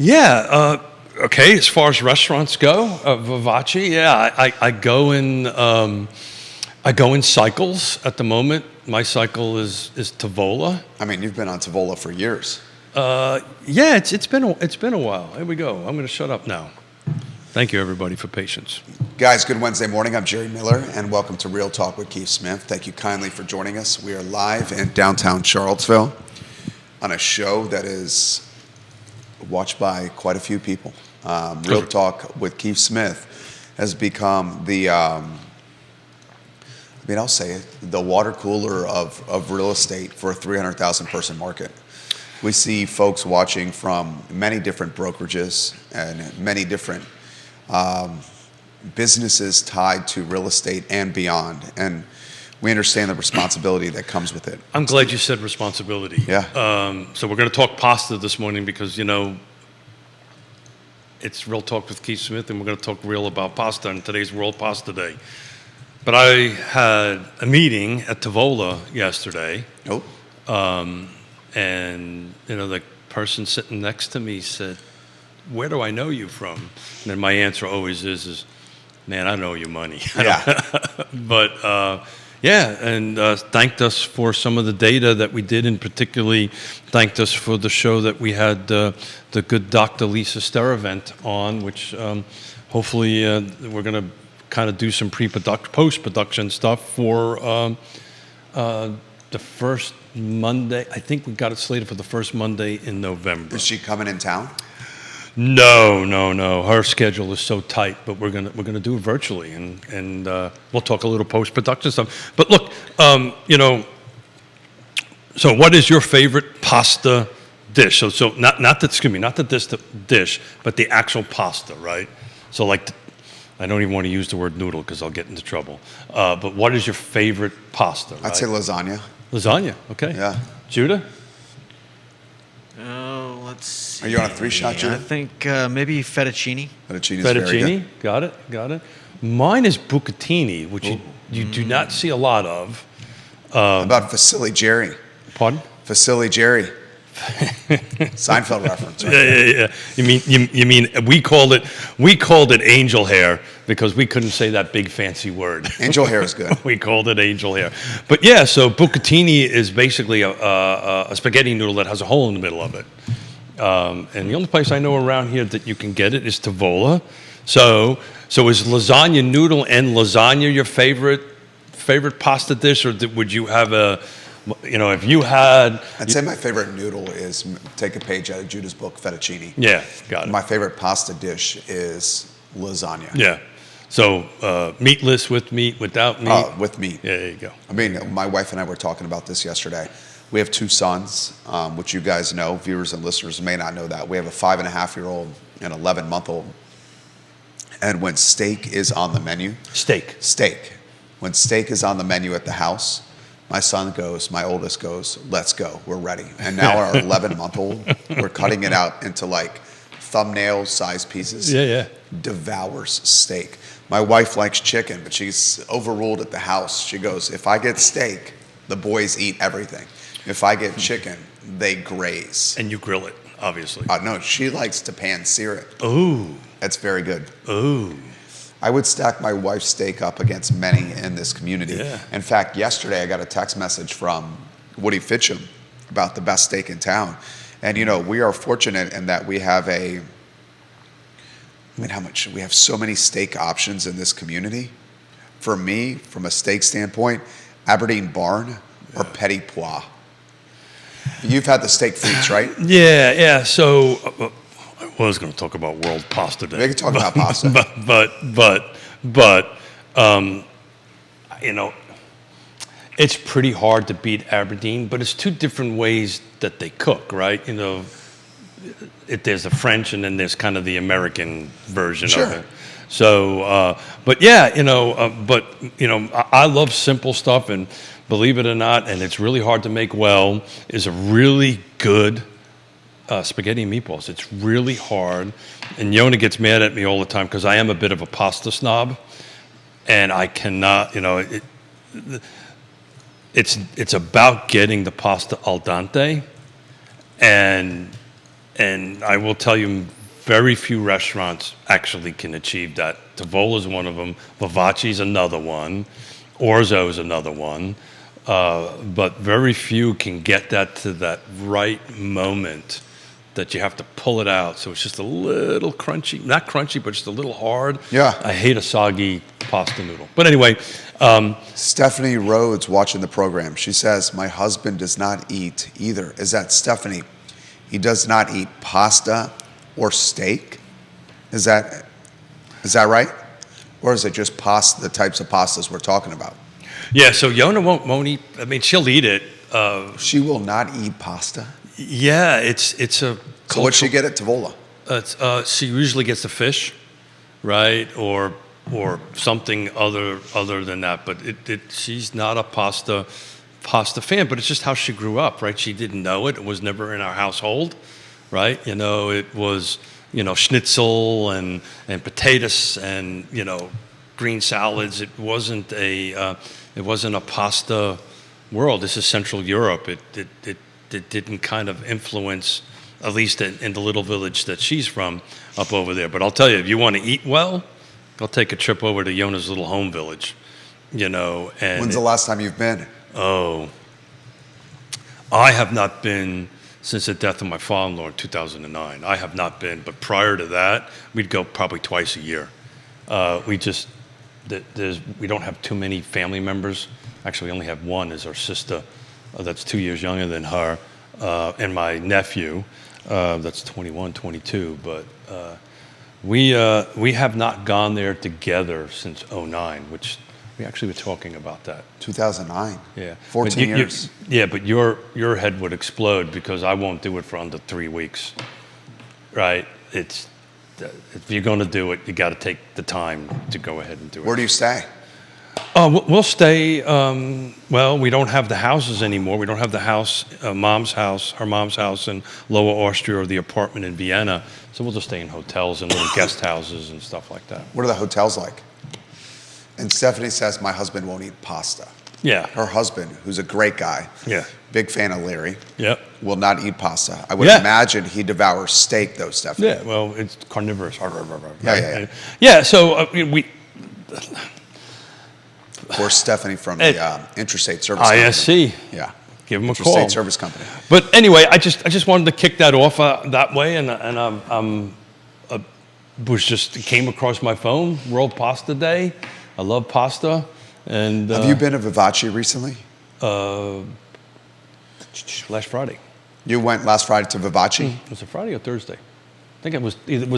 Yeah. Okay. As far as restaurants go, Vivace. Yeah, I go in cycles. At the moment, my cycle is Tavola. I mean, you've been on Tavola for years. Yeah, it's been a while. Here we go. I'm going to shut up now. Thank you, everybody, for patience. Guys, good Wednesday morning. I'm Jerry Miller, and welcome to Real Talk with Keith Smith. Thank you kindly for joining us. We are live in downtown Charlottesville on a show that is watched by quite a few people. Real Talk with Keith Smith has become the, I'll say it, the water cooler of real estate for a 300,000 person market. We see folks watching from many different brokerages and many different businesses tied to real estate and beyond. And we understand the responsibility that comes with it. I'm glad you said responsibility. Yeah. So we're going to talk pasta this morning because, it's Real Talk with Keith Smith, and we're going to talk real about pasta on today's World Pasta Day. But I had a meeting at Tavola yesterday. Oh. And, the person sitting next to me said, "Where do I know you from?" And then my answer always is man, I know you money. Yeah. But, and thanked us for some of the data that we did, and particularly thanked us for the show that we had the good Dr. Lisa Steravent on, which hopefully we're going to kind of do some post-production stuff for the first Monday. I think we got it slated for the first Monday in November. Is she coming in town? No. Her schedule is so tight, but we're gonna do it virtually, and we'll talk a little post-production stuff. But look, so what is your favorite pasta dish? So not the dish, but the actual pasta, right? So I don't even want to use the word noodle because I'll get into trouble. But what is your favorite pasta? Right? I'd say lasagna. Lasagna, okay. Yeah. Judah? Oh, let's see. Are you on a 3-shot, Judah? I think maybe fettuccine. Fettuccine's very good. Got it. Mine is bucatini, which you do not see a lot of. How about Fusilli Jerry? Pardon? Fusilli Jerry. Seinfeld reference. Right? Yeah. You mean we called it angel hair because we couldn't say that big fancy word. Angel hair is good. We called it angel hair. But yeah, so bucatini is basically a spaghetti noodle that has a hole in the middle of it. And the only place I know around here that you can get it is Tavola. So is lasagna noodle and lasagna your favorite pasta dish, or would you have if you had... I'd say my favorite noodle is, take a page out of Judah's book, fettuccine. Yeah, got it. My favorite pasta dish is lasagna. Yeah. So meatless, with meat, without meat? With meat. Yeah, there you go. I mean, my wife and I were talking about this yesterday. We have 2 sons, which you guys know. Viewers and listeners may not know that. We have a 5.5-year-old and 11-month-old. And when steak is on the menu... Steak. When steak is on the menu at the house... My son goes, my oldest goes, let's go, we're ready. And now our 11-month-old, we're cutting it out into thumbnail size pieces. Yeah. Devours steak. My wife likes chicken, but she's overruled at the house. She goes, if I get steak, the boys eat everything. If I get chicken, they graze. And you grill it, obviously. No, she likes to pan-sear it. Ooh. That's very good. Ooh. I would stack my wife's steak up against many in this community. Yeah. In fact, yesterday I got a text message from Woody Fincham about the best steak in town. And, we are fortunate in that we have we have so many steak options in this community. For me, from a steak standpoint, Aberdeen Barn or Petit Pois. You've had the steak frites, right? Yeah. So... I was going to talk about World Pasta Day. We can talk about pasta. But it's pretty hard to beat Aberdeen, but it's 2 different ways that they cook, right? There's the French and then there's kind of the American version of it. So, I love simple stuff, and believe it or not, and it's really hard to make well, is a really good spaghetti and meatballs. It's really hard, and Yonna gets mad at me all the time because I am a bit of a pasta snob, and I cannot, it's about getting the pasta al dente, and And I will tell you, very few restaurants actually can achieve that. Tavola's one of them. Vivace's another one. Orzo's another one. But very few can get that to that right moment that you have to pull it out. So it's just a little crunchy. Not crunchy, but just a little hard. Yeah. I hate a soggy pasta noodle. But anyway. Stephanie Rhodes watching the program. She says, my husband does not eat either. Is that Stephanie? He does not eat pasta or steak. Is that right? Or is it just pasta, the types of pastas we're talking about? Yeah, so Yonna won't eat. I mean, she'll eat it. She will not eat pasta? Yeah, it's a. So what'd she get at Tavola? She usually gets the fish, right, or something other than that. But she's not a pasta fan. But it's just how she grew up, right? She didn't know it. It was never in our household, right? It was schnitzel and potatoes and green salads. It wasn't a pasta world. This is Central Europe. It didn't kind of influence, at least in the little village that she's from, up over there. But I'll tell you, if you want to eat well, go take a trip over to Yonna's little home village. And when's the last time you've been? Oh, I have not been since the death of my father-in-law in 2009. I have not been, but prior to that, we'd go probably twice a year. We don't have too many family members. Actually, we only have one, is our sister, that's 2 years younger than her, and my nephew, that's 21, 22. But we have not gone there together since '09, which we actually were talking about that. 2009. Yeah. 14 years. But your head would explode because I won't do it for under 3 weeks, right? If you're going to do it, you got to take the time to go ahead and do it. Where do you stay? We'll stay. Well, we don't have the houses anymore. We don't have the house, her mom's house in Lower Austria, or the apartment in Vienna. So we'll just stay in hotels and little guest houses and stuff like that. What are the hotels like? And Stephanie says, my husband won't eat pasta. Yeah. Her husband, who's a great guy, Yeah. big fan of Larry, Yep. will not eat pasta. I would Yeah. imagine he devours steak, though, Stephanie. Yeah. Well, it's carnivorous. Yeah. Yeah. So we. Of course, Stephanie from the Intrastate Service Company. ISC. Yeah. Give him a Intrastate call. Service Company. But anyway, I just wanted to kick that off that way, and it came across my phone. World Pasta Day. I love pasta, and Have you been to Vivace recently? Last Friday. You went last Friday to Vivace? Was it Friday or Thursday? I think it was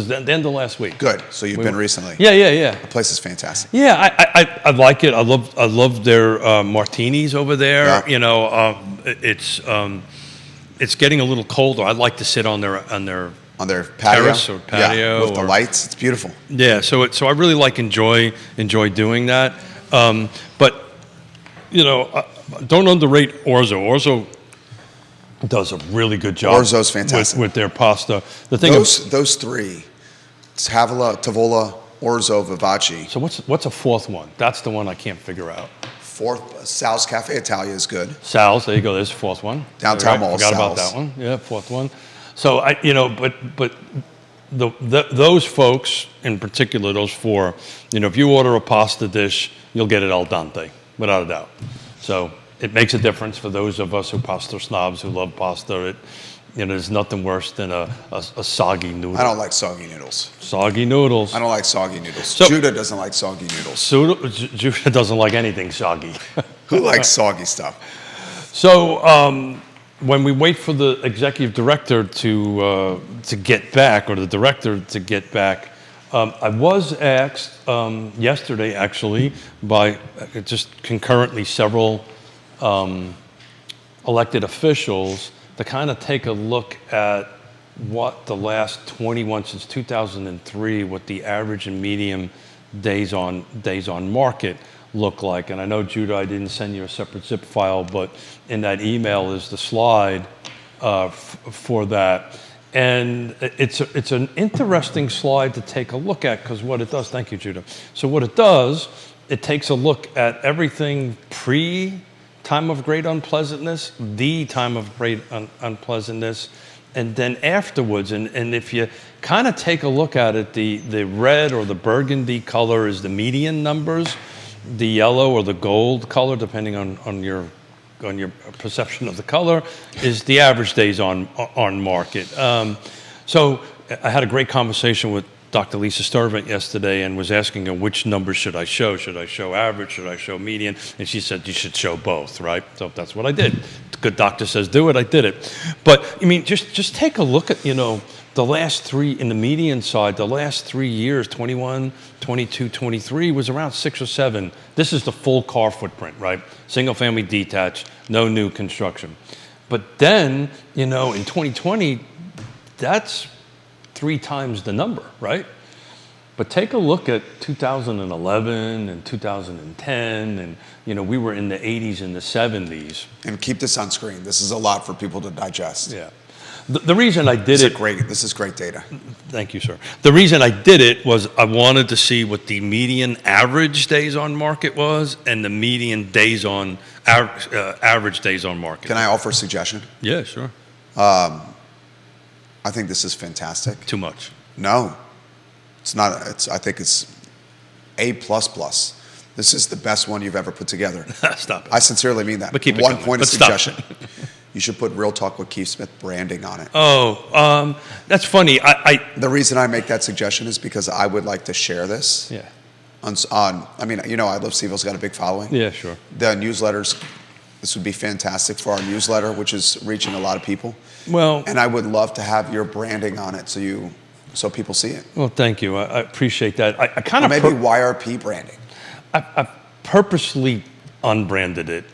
the end of last week. Good. So you've been recently. Yeah. The place is fantastic. Yeah, I like it. I love their martinis over there. Yeah. It's getting a little colder. I like to sit on their patio. Terrace or patio, yeah, with the lights. It's beautiful. Yeah, so I really enjoy doing that. But don't underrate Orzo. Orzo does a really good job. Orzo's fantastic with their pasta. The thing those three, Tavola, Orzo, Vivace. So what's a fourth one? That's the one I can't figure out. Fourth, Sal's Cafe Italia is good. Sal's, there you go. There's the fourth one. Downtown Mall. Forgot about that one. Yeah, fourth one. So but those folks in particular, those four, if you order a pasta dish, you'll get it al dente, without a doubt. So it makes a difference for those of us who pasta snobs who love pasta. There's nothing worse than a soggy noodle. I don't like soggy noodles. Soggy noodles. I don't like soggy noodles. So, Judah doesn't like soggy noodles. Judah doesn't like anything soggy. Who likes soggy stuff? So when we wait for the executive director to get back, or the director to get back, I was asked yesterday, actually, by just concurrently several elected officials to kind of take a look at what the last 21 since 2003, what the average and median days on market look like. And I know, Judah, I didn't send you a separate zip file, but in that email is the slide for that. And it's an interesting slide to take a look at, because what it does, thank you, Judah. So what it does, it takes a look at everything pre-time of great unpleasantness, the time of great unpleasantness, and then afterwards, and if you kind of take a look at it, the red or the burgundy color is the median numbers, the yellow or the gold color, depending on your perception of the color, is the average days on market. So I had a great conversation with Dr. Lisa Sturvant yesterday and was asking her which numbers should I show? Should I show average? Should I show median? And she said you should show both, right? So that's what I did. The good doctor says do it, I did it. But I mean, just take a look at, the last three, in the median side, the last 3 years, 21, 22, 23, was around 6 or 7. This is the full car footprint, right? Single family detached, no new construction. But then, in 2020, that's 3 times the number, right? But take a look at 2011 and 2010, and we were in the 80s and the 70s. And keep this on screen. This is a lot for people to digest. Yeah. The reason I did it... This is great data. Thank you, sir. The reason I did it was I wanted to see what the median average days on market was and the median days on average days on market. Can I offer a suggestion? Yeah, sure. I think this is fantastic. Too much. No, it's not. I think it's A++. This is the best one you've ever put together. Stop it. I sincerely mean that. But keep it One going. point But of stop. suggestion. You should put Real Talk with Keith Smith branding on it. Oh, that's funny. The reason I make that suggestion is because I would like to share this. Yeah. I Love CVille's got a big following. Yeah, sure. The newsletters, this would be fantastic for our newsletter, which is reaching a lot of people. Well, And I would love to have your branding on it so people see it. well, thank you. I appreciate that. I kind Or of maybe YRP branding. I purposely unbranded it.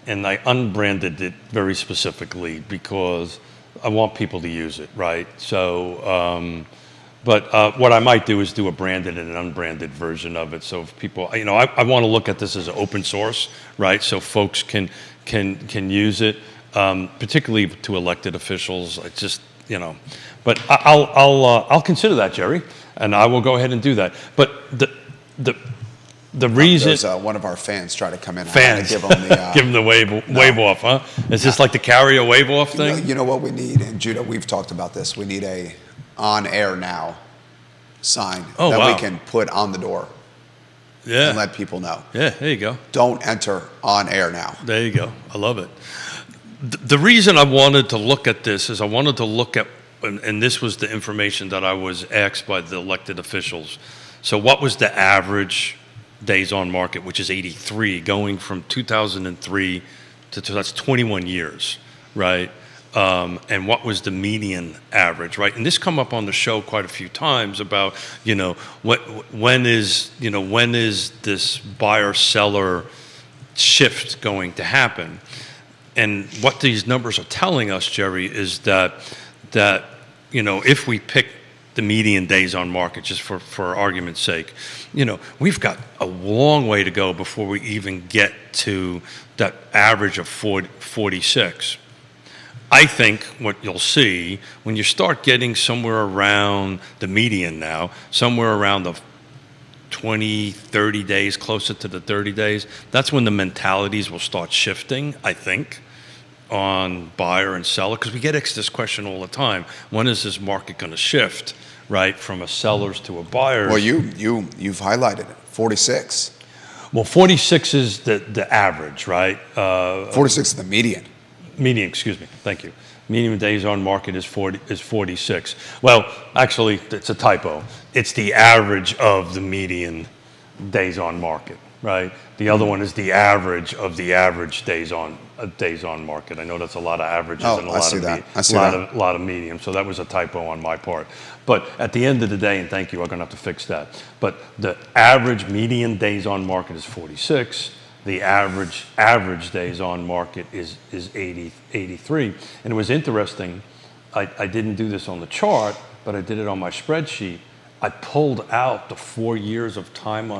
And I unbranded it very specifically because I want people to use it, right? So, but what I might do is do a branded and an unbranded version of it. So if people, I want to look at this as open source, right? So folks can use it, particularly to elected officials. It's just, but I'll consider that, Jerry, and I will go ahead and do that. But the reason There's one of our fans try to come in. fans Give them the, give them the wave off, huh? Is this like the carrier wave off thing? You know what we need, and Judah, we've talked about this. We need a on air now sign that wow. we can put on the door Yeah. and let people know. Yeah, there you go. Don't enter on air now. There you go. I love it. The reason I wanted to look at this is I wanted to look at, and this was the information that I was asked by the elected officials. So what was the average days on market, which is 83, going from 2003 to that's 21 years, right? And what was the median average, right? And this come up on the show quite a few times about, when is this buyer-seller shift going to happen? And what these numbers are telling us, Jerry, is that if we pick the median days on market, just for argument's sake, we've got a long way to go before we even get to that average of 46. I think what you'll see when you start getting somewhere around the median now, somewhere around the 20, 30 days, closer to the 30 days, that's when the mentalities will start shifting, I think, on buyer and seller, because we get asked this question all the time. When is this market going to shift, right, from a seller's to a buyer's? Well, you've highlighted it, 46. Well, 46 is the average, right? 46 is the median. Median, excuse me, thank you. Median days on market is 46. Well, actually, it's a typo. It's the average of the median days on market, right? The other one is the average of the average days on market. I know that's a lot of averages and a lot of medium. So that was a typo on my part. But at the end of the day, and thank you, I'm going to have to fix that. But the average median days on market is 46. The average days on market is 83. And it was interesting. I didn't do this on the chart, but I did it on my spreadsheet. I pulled out the 4 years of time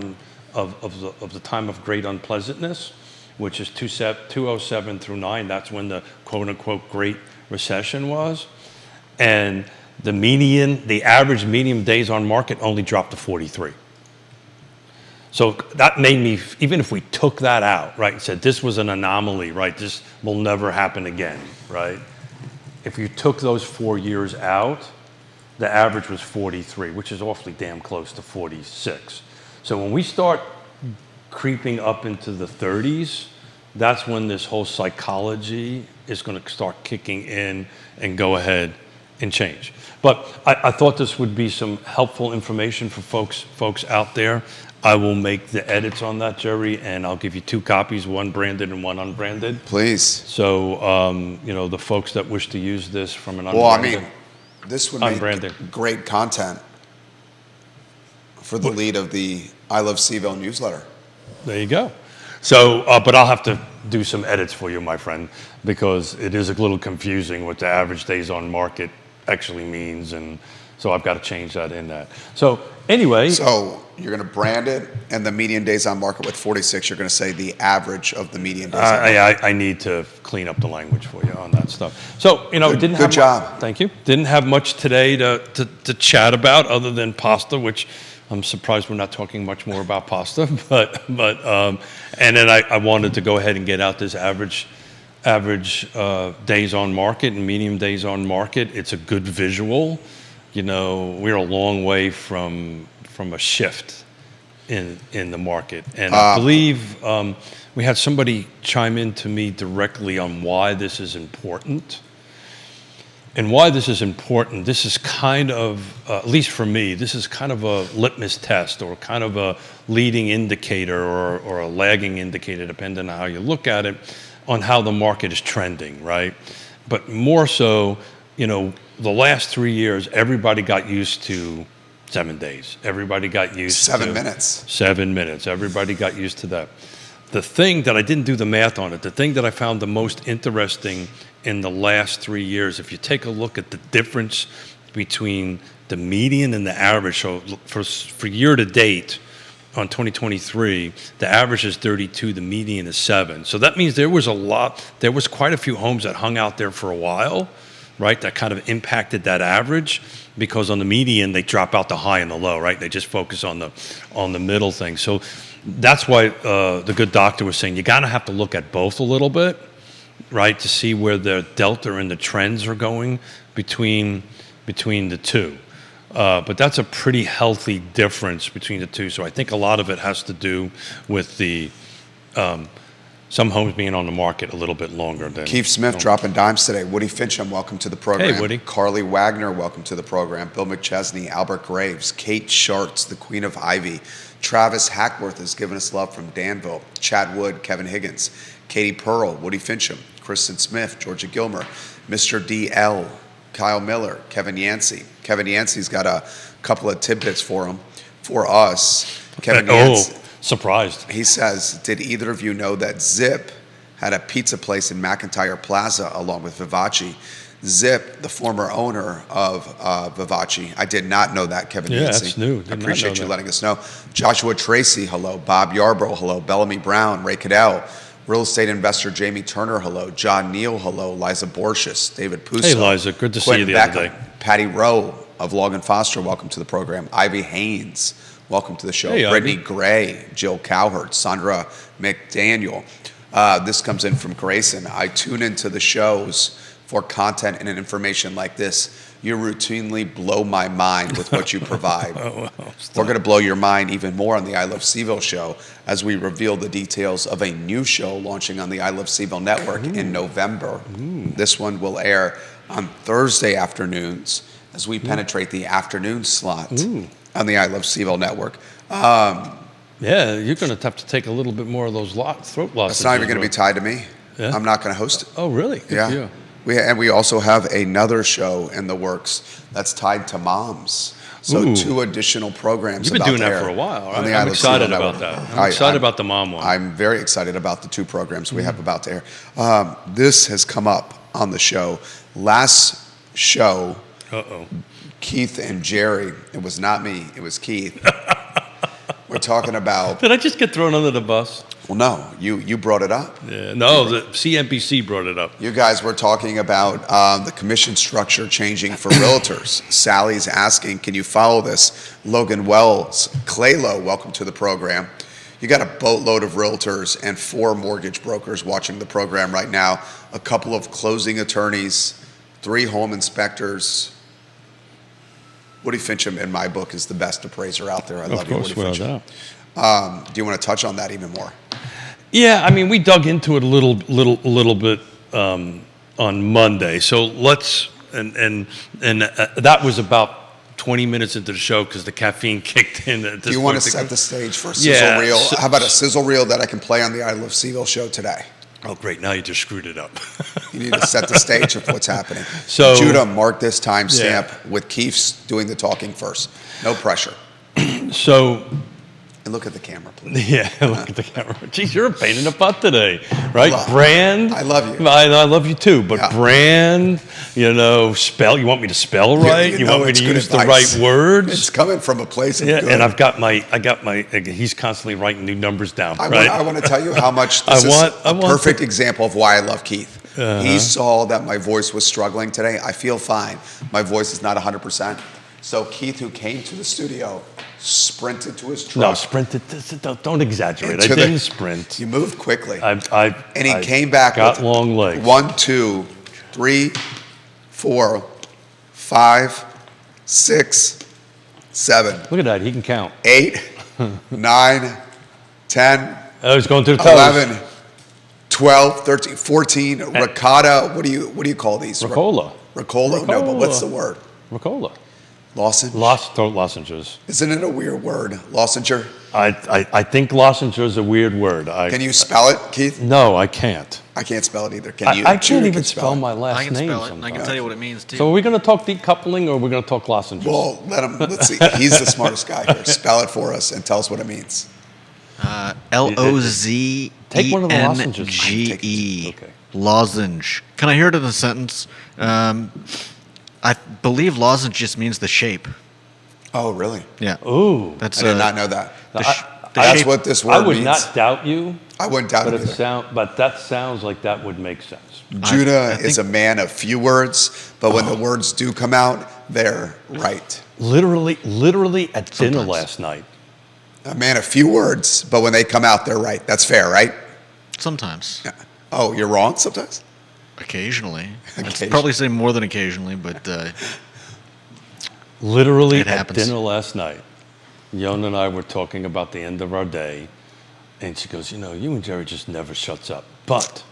of the time of great unpleasantness, which is 2007 through 9. That's when the quote unquote Great Recession was. And the average median days on market only dropped to 43. So that made me, even if we took that out, right, and said this was an anomaly, right, this will never happen again, right, if you took those 4 years out, the average was 43, which is awfully damn close to 46. So when we start creeping up into the 30s, that's when this whole psychology is going to start kicking in and go ahead and change. But I thought this would be some helpful information for folks out there. I will make the edits on that, Jerry, and I'll give you 2 copies, one branded and one unbranded. Please. So, the folks that wish to use this from an Well, unbranded. This would Unbranded. make great content for the lead of the I Love CVille newsletter. There you go. So, but I'll have to do some edits for you, my friend, because it is a little confusing what the average days on market actually means, and so I've got to change that in that. So anyway. So you're going to brand it, and the median days on market with 46, you're going to say the average of the median days on market. I need to clean up the language for you on that stuff. So, didn't have good job. Thank you. Didn't have much today to chat about other than pasta, which I'm surprised we're not talking much more about pasta. But and then I wanted to go ahead and get out this average days on market and medium days on market. It's a good visual. We're a long way from a shift in the market. And I believe we had somebody chime in to me directly on why this is important. And why this is important, this is kind of, at least for me, this is kind of a litmus test or kind of a leading indicator or a lagging indicator, depending on how you look at it, on how the market is trending, right? But more so, the last 3 years, everybody got used to 7 days. Everybody got used to 7 minutes. 7 minutes. Everybody got used to that. The thing that I didn't do the math on it, the thing that I found the most interesting in the last 3 years, if you take a look at the difference between the median and the average, so for year to date on 2023, the average is 32, the median is 7. So that means there was quite a few homes that hung out there for a while, right? That kind of impacted that average, because on the median, they drop out the high and the low, right? They just focus on the middle thing. So that's why the good doctor was saying you gotta have to look at both a little bit, right, to see where the delta and the trends are going between the two. But that's a pretty healthy difference between the two. So I think a lot of it has to do with the some homes being on the market a little bit longer than. Keith Smith dropping dimes today. Woody Fincham, welcome to the program. Hey, Woody. Carly Wagner, welcome to the program. Bill McChesney, Albert Graves, Kate Shartz, the Queen of Ivy. Travis Hackworth has given us love from Danville. Chad Wood, Kevin Higgins, Katie Pearl, Woody Fincham, Kristen Smith, Georgia Gilmer, Mr. DL, Kyle Miller, Kevin Yancey. Kevin Yancey's got a couple of tidbits for us. Kevin Yancey. Surprised. He says, did either of you know that Zip had a pizza place in McIntyre Plaza along with Vivace? Zip, the former owner of Vivace. I did not know that, Kevin Yancey. That's new. I appreciate you letting us know. Joshua Tracy, hello. Bob Yarbrough, hello. Bellamy Brown, Ray Cadell. Real estate investor Jamie Turner, hello. John Neal, hello. Liza Borges, David Puso. Hey, Liza. Good to see you the other day. Patty Rowe of Log and Foster, welcome to the program. Ivy Haynes, welcome to the show. Hey, Brittany Ivy. Gray, Jill Cowherd, Sandra McDaniel. This comes in from Grayson. I tune into the shows for content and information like this. You routinely blow my mind with what you provide. We're going to blow your mind even more on the I Love CVille show as we reveal the details of a new show launching on the I Love CVille Network in November. This one will air on Thursday afternoons as we penetrate the afternoon slot on the I Love CVille Network. Yeah, you're going to have to take a little bit more of those throat lozenges. It's not even going to be tied to me. Yeah? I'm not going to host it. Oh, really? Good Yeah. for you. We also have another show in the works that's tied to moms. So Ooh. 2 additional programs. You've been about doing that there for a while. on the I'm I Love excited CVille about Network. that. I'm excited about the mom one. I'm very excited about the 2 programs we have about to air. This has come up on the show. Last show, Keith and Jerry, it was not me, it was Keith. We're talking about... Did I just get thrown under the bus? Well, no, you brought it up. Yeah, no, the CNBC brought it up. You guys were talking about the commission structure changing for realtors. Sally's asking, can you follow this? Logan Wells, Claylo, welcome to the program. You got a boatload of realtors and 4 mortgage brokers watching the program right now, a couple of closing attorneys, 3 home inspectors. Woody Fincham, in my book, is the best appraiser out there. I love you, Woody Fincham. Do you want to touch on that even more? Yeah, I mean, we dug into it a little bit on Monday. So let's and that was about 20 minutes into the show because the caffeine kicked in. At this Do you point. want to set the stage for a sizzle reel? How about a sizzle reel that I can play on the I Love CVille show today? Oh, great! Now you just screwed it up. You need to set the stage of what's happening. So, Judah, mark this timestamp with Keith's doing the talking first. No pressure. So. And look at the camera, please. Yeah, look at the camera. Jeez, you're a pain in the butt today, right? Brand. I love you. I love you too, but brand, spell. You want me to spell right? You want me to use the right words? It's coming from a place of good. And I got my, he's constantly writing new numbers down, right? I want to tell you how much this is a perfect example of why I love Keith. He saw that my voice was struggling today. I feel fine. My voice is not 100%. So Keith, who came to the studio, sprinted to his truck. No, sprinted. Don't exaggerate. I didn't sprint. You moved quickly. And he came back got with long legs. 1, 2, 3, 4, 5, 6, 7. Look at that. He can count. 8, 9, 10. Oh, he's going through the toes. 11, 12, 13, 14. Ricotta. What do you call these? Ricola. Ricola? No, but what's the word? Ricola. Lozenge? Throat lozenges. Isn't it a weird word? Lozenger? I think lozenger is a weird word. Can you spell it, Keith? No, I can't. I can't spell it either. Can you? I can't even spell my last name. I can spell it. Sometimes. I can tell you what it means too. So are we going to talk decoupling or are we going to talk lozenges? Well, let's see. He's the smartest guy here. Spell it for us and tell us what it means. Lozenge. Take one of the lozenges. Okay. Lozenge. Can I hear it in a sentence? I believe lozenge just means the shape. Oh, really? Yeah. Ooh. I did not know that. That's what this word means. I would not doubt you. I wouldn't doubt it either. But that sounds like that would make sense. Judah is a man of few words, but when the words do come out, they're right. Literally at dinner last night. A man of few words, but when they come out, they're right. That's fair, right? Sometimes. Yeah. Oh, you're wrong sometimes? Occasionally. I'd probably say more than occasionally, but literally it at happens. dinner last night, Yonna and I were talking about the end of our day, and she goes, you and Jerry just never shuts up. But,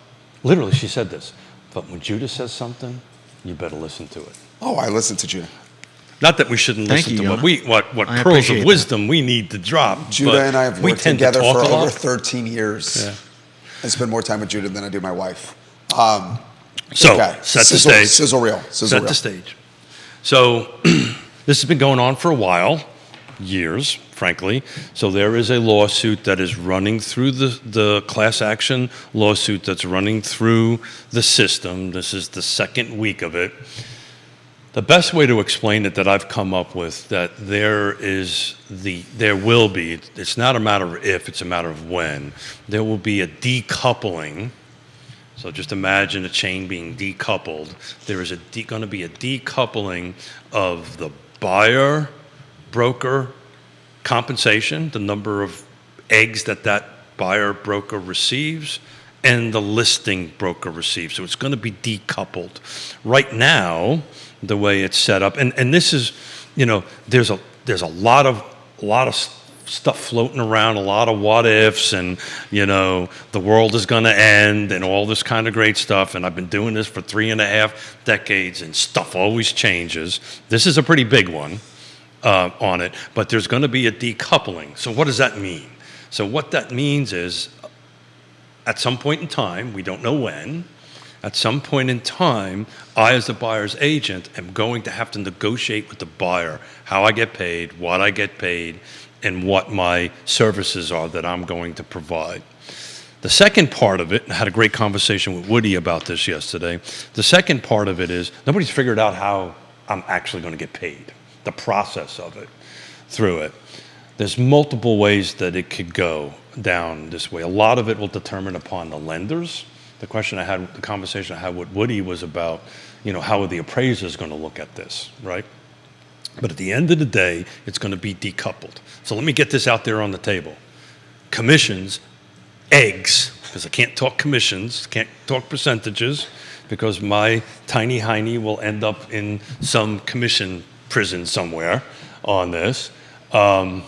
literally she said this, but when Judah says something, you better listen to it. Oh, I listened to Judah. Not that we shouldn't listen to what I pearls of wisdom we need to drop. Judah and I have worked together for over 13 years. Yeah. I spend more time with Judah than I do my wife. Set the stage. Sizzle reel. Set the stage. So this has been going on for a while, years, frankly. So there is a lawsuit that is running through the class action lawsuit that's running through the system. This is the second week of it. The best way to explain it that I've come up with, that there will be, it's not a matter of if, it's a matter of when, there will be a decoupling. So just imagine a chain being decoupled. There is going to be a decoupling of the buyer broker compensation, the number of eggs that buyer broker receives, and the listing broker receives. So it's going to be decoupled. Right now, the way it's set up, and this is, there's a lot of stuff floating around, a lot of what ifs, and the world is going to end, and all this kind of great stuff. And I've been doing this for 3.5 decades, and stuff always changes. This is a pretty big one on it, but there's going to be a decoupling. So what does that mean? So what that means is, at some point in time, we don't know when, at some point in time, I, as the buyer's agent, am going to have to negotiate with the buyer how I get paid, what I get paid, and what my services are that I'm going to provide. The second part of it, and I had a great conversation with Woody about this yesterday, the second part of it is nobody's figured out how I'm actually going to get paid, the process of it, through it. There's multiple ways that it could go down this way. A lot of it will determine upon the lenders. The conversation I had with Woody was about, how are the appraisers going to look at this, right? But at the end of the day, it's going to be decoupled. So let me get this out there on the table. Commissions, eggs, because I can't talk commissions, can't talk percentages. because my tiny hiney will end up in some commission prison somewhere on this, and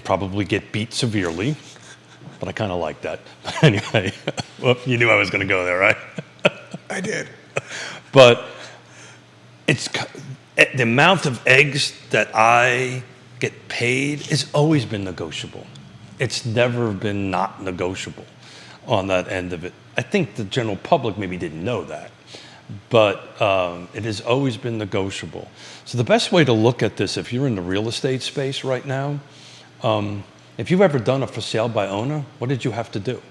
probably get beat severely. But I kind of like that. But anyway, well, you knew I was going to go there, right? I did. But it's the amount of eggs that I get paid has always been negotiable. It's never been not negotiable on that end of it. I think the general public maybe didn't know that, but it has always been negotiable. So the best way to look at this, if you're in the real estate space right now, if you've ever done a for sale by owner, what did you have to do?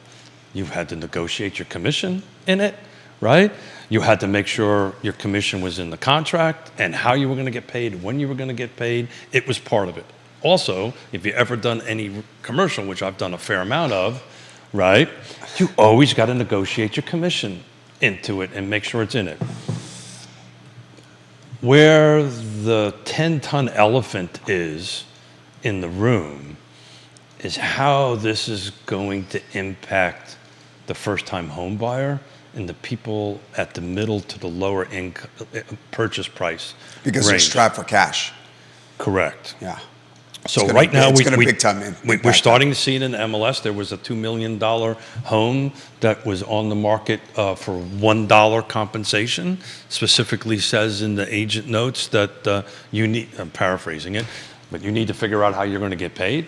You had to negotiate your commission in it, right? You had to make sure your commission was in the contract and how you were going to get paid, when you were going to get paid. It was part of it. Also, if you've ever done any commercial, which I've done a fair amount of, right, you always got to negotiate your commission into it and make sure it's in it. Where the 10-ton elephant is in the room is how this is going to impact the first-time home buyer and the people at the middle to the lower income purchase price Because they're range. strapped for cash. Correct. Yeah. So right now we're we're starting to see it in the MLS. There was a $2 million home that was on the market for $1 compensation. Specifically says in the agent notes that you need, I'm paraphrasing it, but you need to figure out how you're going to get paid,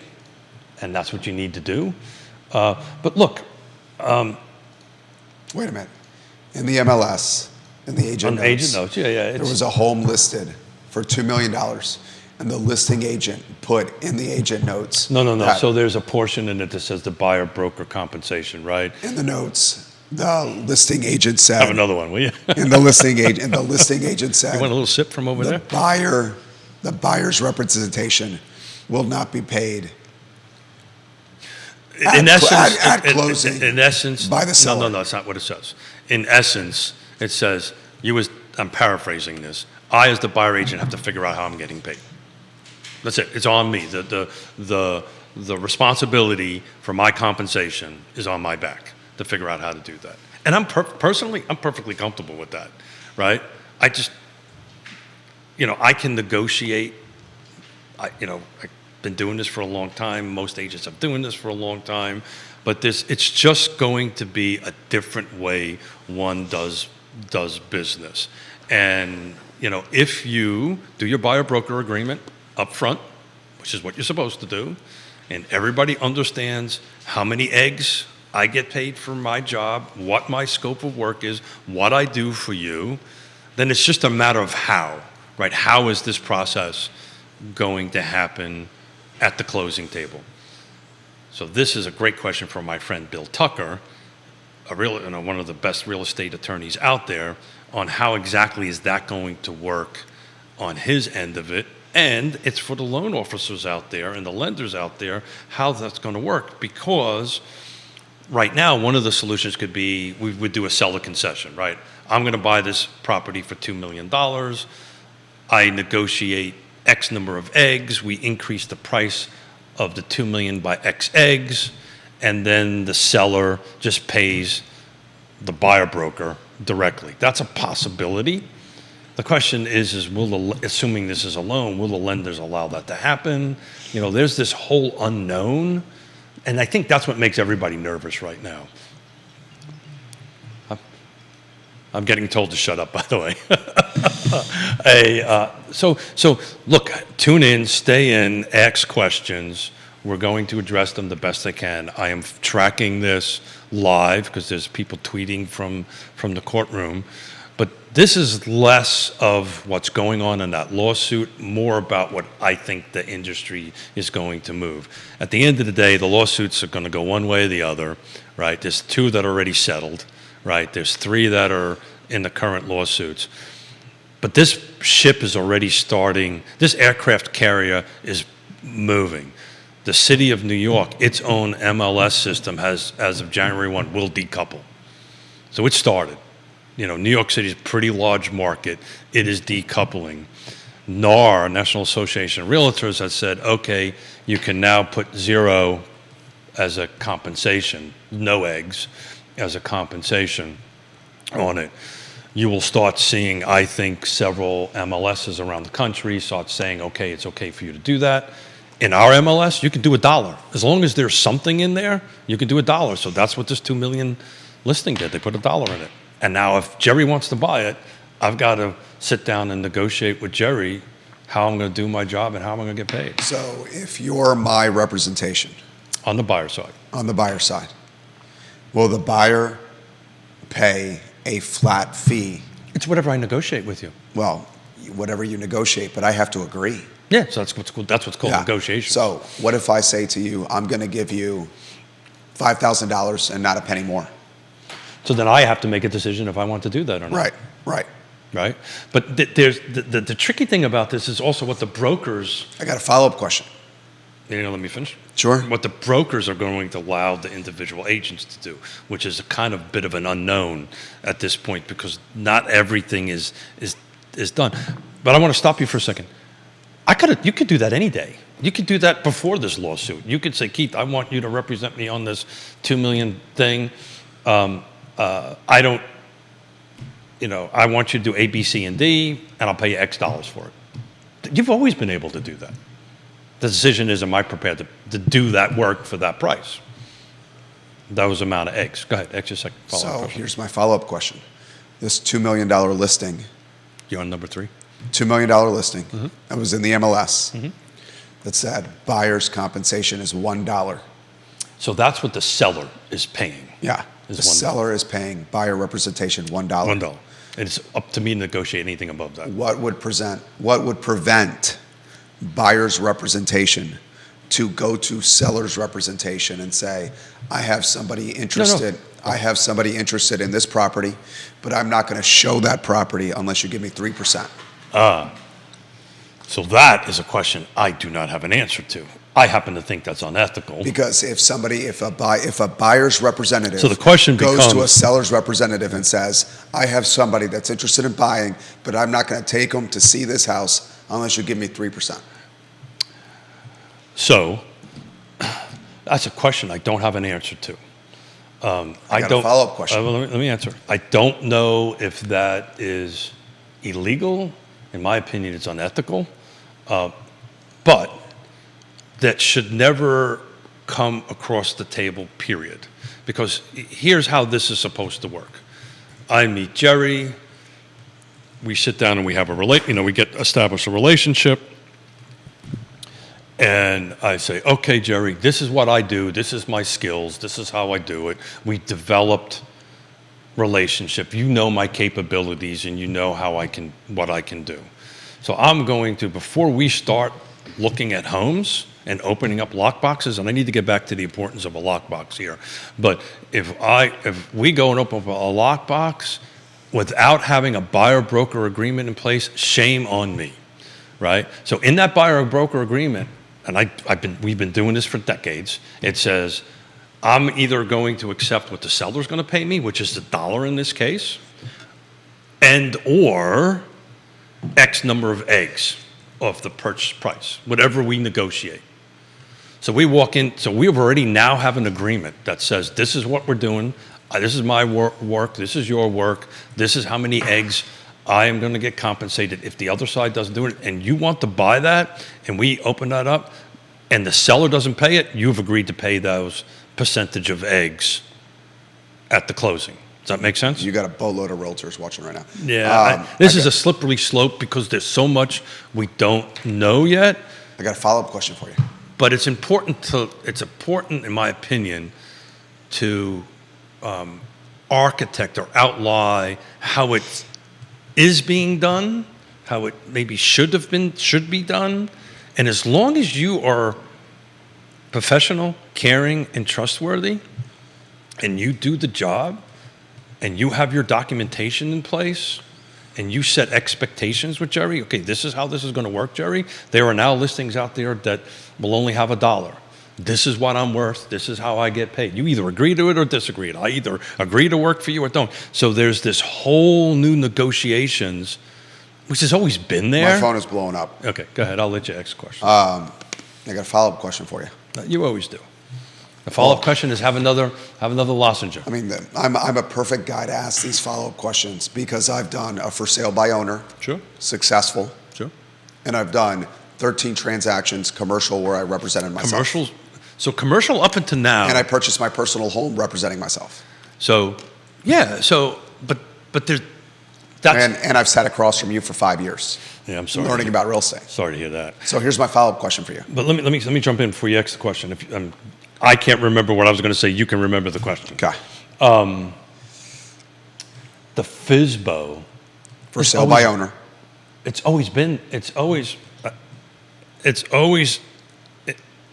and that's what you need to do. But look. Wait a minute. In the MLS, in the agent notes, there was a home listed for $2 million. And the listing agent put in the agent notes. No. So there's a portion in it that says the buyer broker compensation, right? In the notes, the listing agent said. Have another one, will you? In the listing agent said. You want a little sip from over there? The buyer's representation will not be paid. At closing. In essence, by the seller. No, that's not what it says. In essence, it says I'm paraphrasing this. I, as the buyer agent, have to figure out how I'm getting paid. That's it. It's on me. The responsibility for my compensation is on my back to figure out how to do that. And I'm perfectly comfortable with that, right? I just, I can negotiate. I've been doing this for a long time. Most agents have been doing this for a long time. But it's just going to be a different way one does business. And, if you do your buyer-broker agreement up front, which is what you're supposed to do, and everybody understands how many eggs I get paid for my job, what my scope of work is, what I do for you, then it's just a matter of how, right? How is this process going to happen at the closing table? So this is a great question from my friend Bill Tucker, one of the best real estate attorneys out there, on how exactly is that going to work on his end of it. And it's for the loan officers out there and the lenders out there, how that's going to work. Because right now, one of the solutions could be we would do a seller concession, right? I'm going to buy this property for $2 million. I negotiate X number of eggs. We increase the price of the $2 million by X eggs. And then the seller just pays the buyer broker directly. That's a possibility. The question is assuming this is a loan, will the lenders allow that to happen? There's this whole unknown, and I think that's what makes everybody nervous right now. I'm getting told to shut up, by the way. So look, tune in, stay in, ask questions. We're going to address them the best I can. I am tracking this live because there's people tweeting from the courtroom. But this is less of what's going on in that lawsuit, more about what I think the industry is going to move. At the end of the day, the lawsuits are going to go one way or the other, right? There's 2 that are already settled, right? There's 3 that are in the current lawsuits. But this ship is already starting. This aircraft carrier is moving. The city of New York, its own MLS system has, as of January 1, will decouple. So it started. New York City is a pretty large market. It is decoupling. NAR, National Association of Realtors, has said, okay, you can now put 0 as a compensation, no eggs as a compensation on it. you will start seeing, I think, several MLSs around the country start saying, okay, it's okay for you to do that. In our MLS, you can do $1. As long as there's something in there, you can do $1. So that's what this 2 million listing did. They put $1 in it. And now if Jerry wants to buy it, I've got to sit down and negotiate with Jerry how I'm going to do my job and how I'm going to get paid. So if you're my representation On the buyer side. on the buyer side, will the buyer pay a flat fee? It's whatever I negotiate with you. Well, whatever you negotiate, but I have to agree. Yeah, so that's what's called negotiation. So what if I say to you, I'm going to give you $5,000 and not a penny more? So then I have to make a decision if I want to do that or not. Right. Right? But there's the tricky thing about this is also what the brokers, I got a follow-up question. let me finish. Sure. What the brokers are going to allow the individual agents to do, which is a kind of bit of an unknown at this point because not everything is done. But I want to stop you for a second. You could do that any day. You could do that before this lawsuit. You could say, Keith, I want you to represent me on this 2 million thing. I don't, I want you to do A, B, C, and D, and I'll pay you X dollars for it. You've always been able to do that. The decision is, am I prepared to do that work for that price? Those amount of eggs. Go ahead, ask your second follow-up So question. here's my follow-up question. This $2 million listing, You're on number 3? $2 million listing, that was in the MLS, that said buyer's compensation is $1. So that's what the seller is paying. Yeah. Is The $1. seller is paying buyer representation $1. $1. And it's up to me to negotiate anything above that. What would prevent buyer's representation to go to seller's representation and say, I have somebody interested. I have somebody interested in this property, but I'm not going to show that property unless you give me 3%. So that is a question I do not have an answer to. I happen to think that's unethical. Because if a buyer's representative So the question goes to a becomes- seller's representative and says, I have somebody that's interested in buying, but I'm not going to take them to see this house unless you give me 3%. So that's a question I don't have an answer to. I got a follow-up question. Let me answer. I don't know if that is illegal. In my opinion, it's unethical. But that should never come across the table, period. Because here's how this is supposed to work. I meet Jerry. We sit down and we have we establish a relationship. And I say, okay, Jerry, this is what I do. This is my skills. This is how I do it. We developed relationship. You know my capabilities and you know what I can do. So I'm going to, before we start looking at homes and opening up lockboxes, and I need to get back to the importance of a lockbox here. But if we go and open up a lockbox without having a buyer-broker agreement in place, shame on me, right? So in that buyer-broker agreement, and we've been doing this for decades, it says, I'm either going to accept what the seller's going to pay me, which is $1 in this case, and or X number of eggs off the purchase price, whatever we negotiate. So we walk in, so we already now have an agreement that says, this is what we're doing, this is my work, this is your work, this is how many eggs I am going to get compensated if the other side doesn't do it, and you want to buy that, and we open that up, and the seller doesn't pay it, you've agreed to pay those percentage of eggs at the closing. Does that make sense? You got a boatload of realtors watching right now. Yeah, this is a slippery slope because there's so much we don't know yet. I got a follow-up question for you. But it's important, in my opinion, to architect or outline how it is being done, how it maybe should be done. And as long as you are professional, caring, and trustworthy, and you do the job, and you have your documentation in place, and you set expectations with Jerry, okay, this is how this is going to work, Jerry. There are now listings out there that will only have $1. This is what I'm worth. This is how I get paid. You either agree to it or disagree. I either agree to work for you or don't. So there's this whole new negotiations, which has always been there. My phone is blowing up. Okay, go ahead. I'll let you ask a question. I got a follow-up question for you. You always do. The follow-up question is have another lozenge. I mean, I'm a perfect guy to ask these follow-up questions because I've done a for sale by owner, Sure. successful, Sure. and I've done 13 transactions commercial where I represented myself. Commercials. So commercial up until now. And I purchased my personal home representing myself. So, yeah. So, but there's that's. And I've sat across from you for 5 years. Yeah, I'm sorry. Learning about real estate. Sorry to hear that. So here's my follow-up question for you. But let me jump in before you ask the question. If I can't remember what I was going to say, you can remember the question. Okay. The FSBO. For sale by owner. It's always.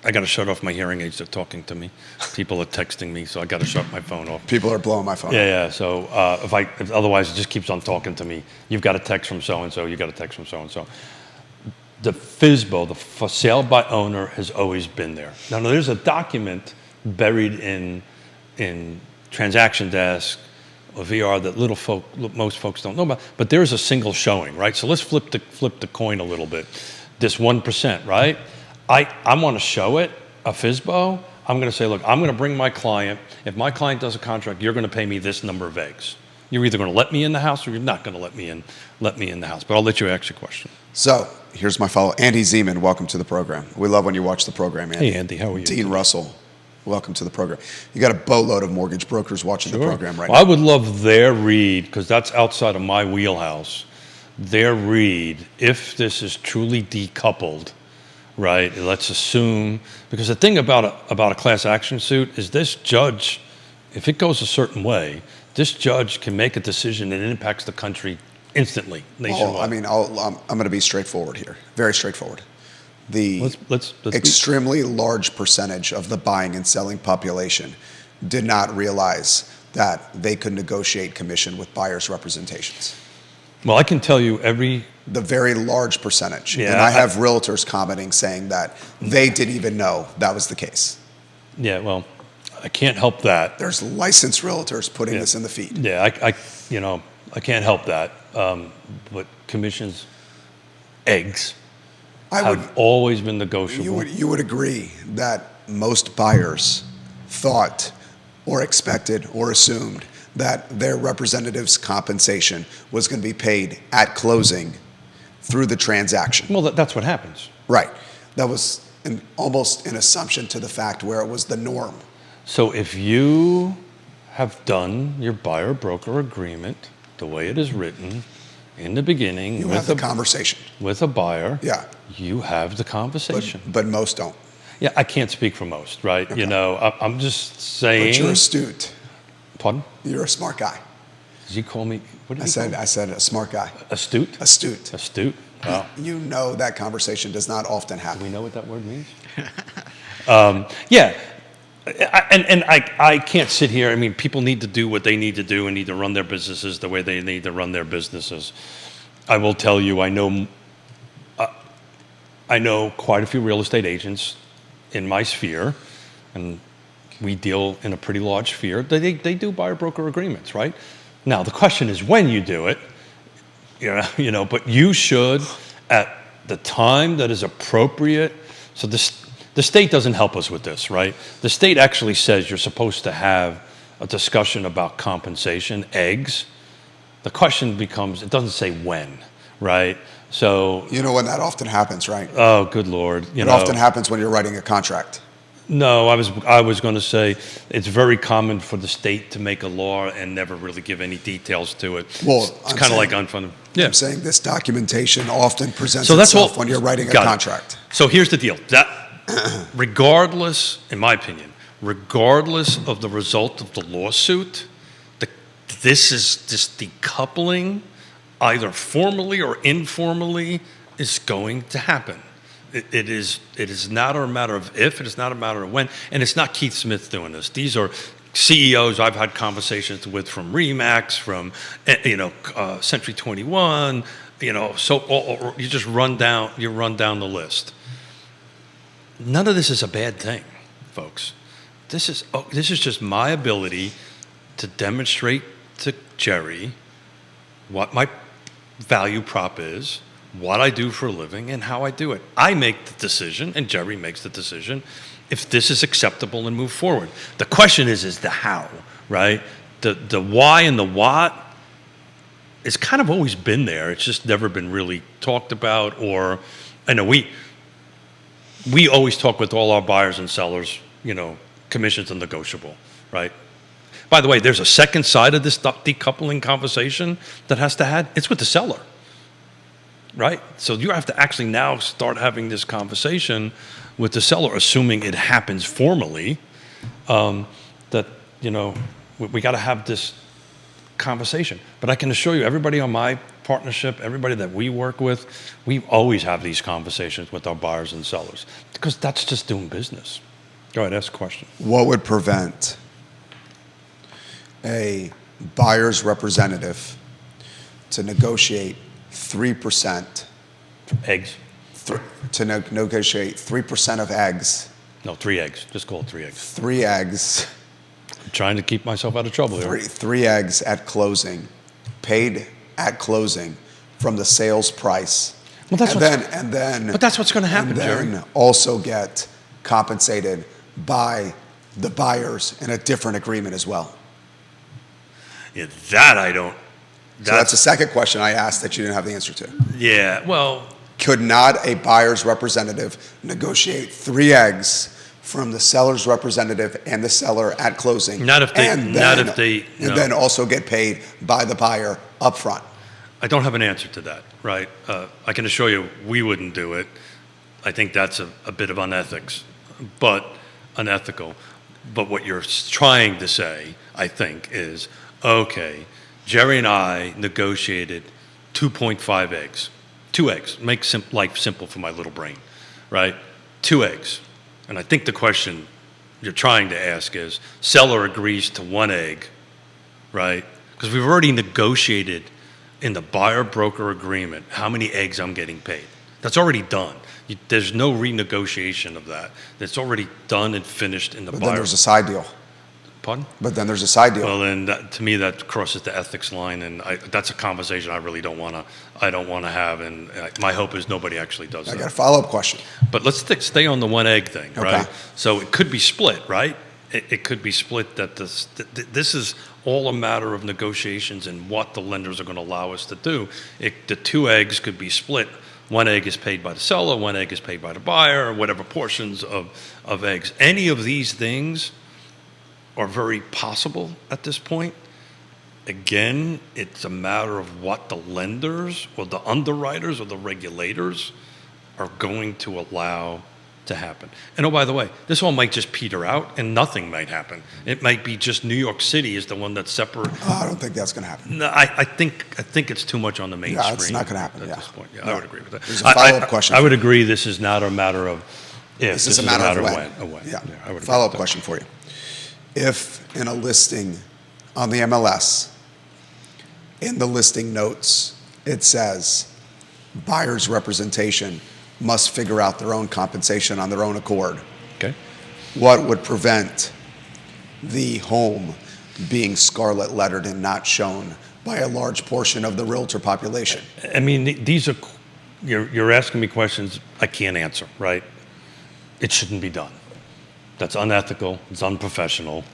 I got to shut off my hearing aids. They're talking to me. People are texting me, so I got to shut my phone off. People are blowing my phone. Yeah. So if otherwise it just keeps on talking to me. You've got a text from so and so. You got a text from so and so. The FSBO, the for sale by owner, has always been there. Now there's a document buried in transaction desk or VR that most folks don't know about. But there's a single showing, right? So let's flip the coin a little bit. This 1%, right? I want to show it, a FSBO. I'm going to say, look, I'm going to bring my client. If my client does a contract, you're going to pay me this number of eggs. You're either going to let me in the house or you're not going to let me in the house. But I'll let you ask your question. So here's my follow. Andy Zeman, welcome to the program. We love when you watch the program, Andy. Hey, Andy, how are you? Dean Russell, welcome to the program. You got a boatload of mortgage brokers watching the program right now. I would love their read, because that's outside of my wheelhouse, their read, if this is truly decoupled, right? Let's assume, because the thing about a class action suit is this judge, if it goes a certain way, this judge can make a decision that impacts the country instantly, nationwide. Oh, I mean, I'm going to be straightforward here, very straightforward. The let's extremely large percentage of the buying and selling population did not realize that they could negotiate commission with buyers' representations. Well, I can tell you the very large percentage. Yeah, and I have realtors commenting saying that they didn't even know that was the case. Yeah, well, I can't help that. There's licensed realtors putting this in the feed. Yeah, I can't help that. But commissions, eggs, have always been negotiable. You would agree that most buyers thought or expected or assumed that their representative's compensation was going to be paid at closing through the transaction. Well, that's what happens. Right. That was almost an assumption to the fact where it was the norm. So if you have done your buyer-broker agreement the way it is written in the beginning, you have the conversation with a buyer. Yeah. You have the conversation. But most don't. Yeah, I can't speak for most, right? Okay. I'm just saying. But you're astute. Pardon? You're a smart guy. Did you call me? What did I you call me? I said a smart guy. Astute? Astute. Wow. You know that conversation does not often happen. Do we know what that word means? Yeah. I can't sit here. I mean, people need to do what they need to do and need to run their businesses the way they need to run their businesses. I will tell you, I know quite a few real estate agents in my sphere, and we deal in a pretty large sphere. They do buyer-broker agreements, right? Now, the question is when you do it, but you should, at the time that is appropriate. So the state doesn't help us with this, right? The state actually says you're supposed to have a discussion about compensation, eggs. The question becomes, it doesn't say when, right? So you know when that often happens, right? Oh, good Lord! It often happens when you're writing a contract. No, I was going to say it's very common for the state to make a law and never really give any details to it. Well, it's kind of like unfunded. Yeah. I'm saying this documentation often presents So that's itself when you're writing a contract. So here's the deal. That, regardless, in my opinion, regardless of the result of the lawsuit, this decoupling, either formally or informally, is going to happen. It is not a matter of if, it is not a matter of when, and it's not Keith Smith doing this. These are CEOs I've had conversations with from Remax, from Century 21, or you just run down the list. None of this is a bad thing, folks. This is just my ability to demonstrate to Jerry what my value prop is, what I do for a living and how I do it. I make the decision, and Jerry makes the decision, if this is acceptable and move forward. The question is the how, right? The why and the what it's kind of always been there. It's just never been really talked about. Or I know we always talk with all our buyers and sellers, commissions are negotiable, right? By the way, there's a second side of this decoupling conversation that has to happen. It's with the seller, right? So you have to actually now start having this conversation with the seller, assuming it happens formally, that, we got to have this conversation. But I can assure you, everybody on my partnership, everybody that we work with, we always have these conversations with our buyers and sellers because that's just doing business. Go ahead, ask a question. What would prevent a buyer's representative to negotiate 3%? Eggs. To negotiate 3% of eggs. No, 3 eggs. Just call it 3 eggs. 3 eggs. I'm trying to keep myself out of trouble here. 3 eggs at closing, paid at closing from the sales price. Well, that's but that's what's going to happen, Jerry. And then also get compensated by the buyers in a different agreement as well. Yeah, that I don't. So that's the second question I asked that you didn't have the answer to. Yeah, well. Could not a buyer's representative negotiate 3 eggs from the seller's representative and the seller at closing? Not if they. And then also get paid by the buyer up front. I don't have an answer to that, right? I can assure you we wouldn't do it. I think that's a bit of unethical. But what you're trying to say, I think, is, okay, Jerry and I negotiated 2.5 eggs. 2 eggs. Make life simple for my little brain, right? 2 eggs. And I think the question you're trying to ask is, seller agrees to 1 egg, right? Because we've already negotiated in the buyer-broker agreement how many eggs I'm getting paid. That's already done. There's no renegotiation of that. That's already done and finished in the buyer. But then there's a side deal. Pardon? But then there's a side deal. Well, then to me that crosses the ethics line, and that's a conversation I really don't want to have. And my hope is nobody actually does that. I got a follow-up question. But let's stay on the 1 egg thing, right? Okay. So it could be split, right? It could be split. That this is all a matter of negotiations and what the lenders are going to allow us to do. The 2 eggs could be split. 1 egg is paid by the seller, 1 egg is paid by the buyer, or whatever portions of eggs. Any of these things are very possible at this point. Again, it's a matter of what the lenders or the underwriters or the regulators are going to allow to happen. And oh, by the way, this all might just peter out and nothing might happen. It might be just New York City is the one that's separate. I don't think that's going to happen. No, I think it's too much on the mainstream. Yeah, it's not going to happen at this point. Yeah, no. I would agree with that. There's a follow-up question. I would agree. This is not a matter of if. This is a matter of when. Yeah, I would agree follow-up with that. question for you. If in a listing on the MLS, in the listing notes, it says buyer's representation must figure out their own compensation on their own accord. Okay. What would prevent the home being scarlet lettered and not shown by a large portion of the realtor population? I mean, these are, you're asking me questions I can't answer, right? It shouldn't be done. That's unethical. It's unprofessional.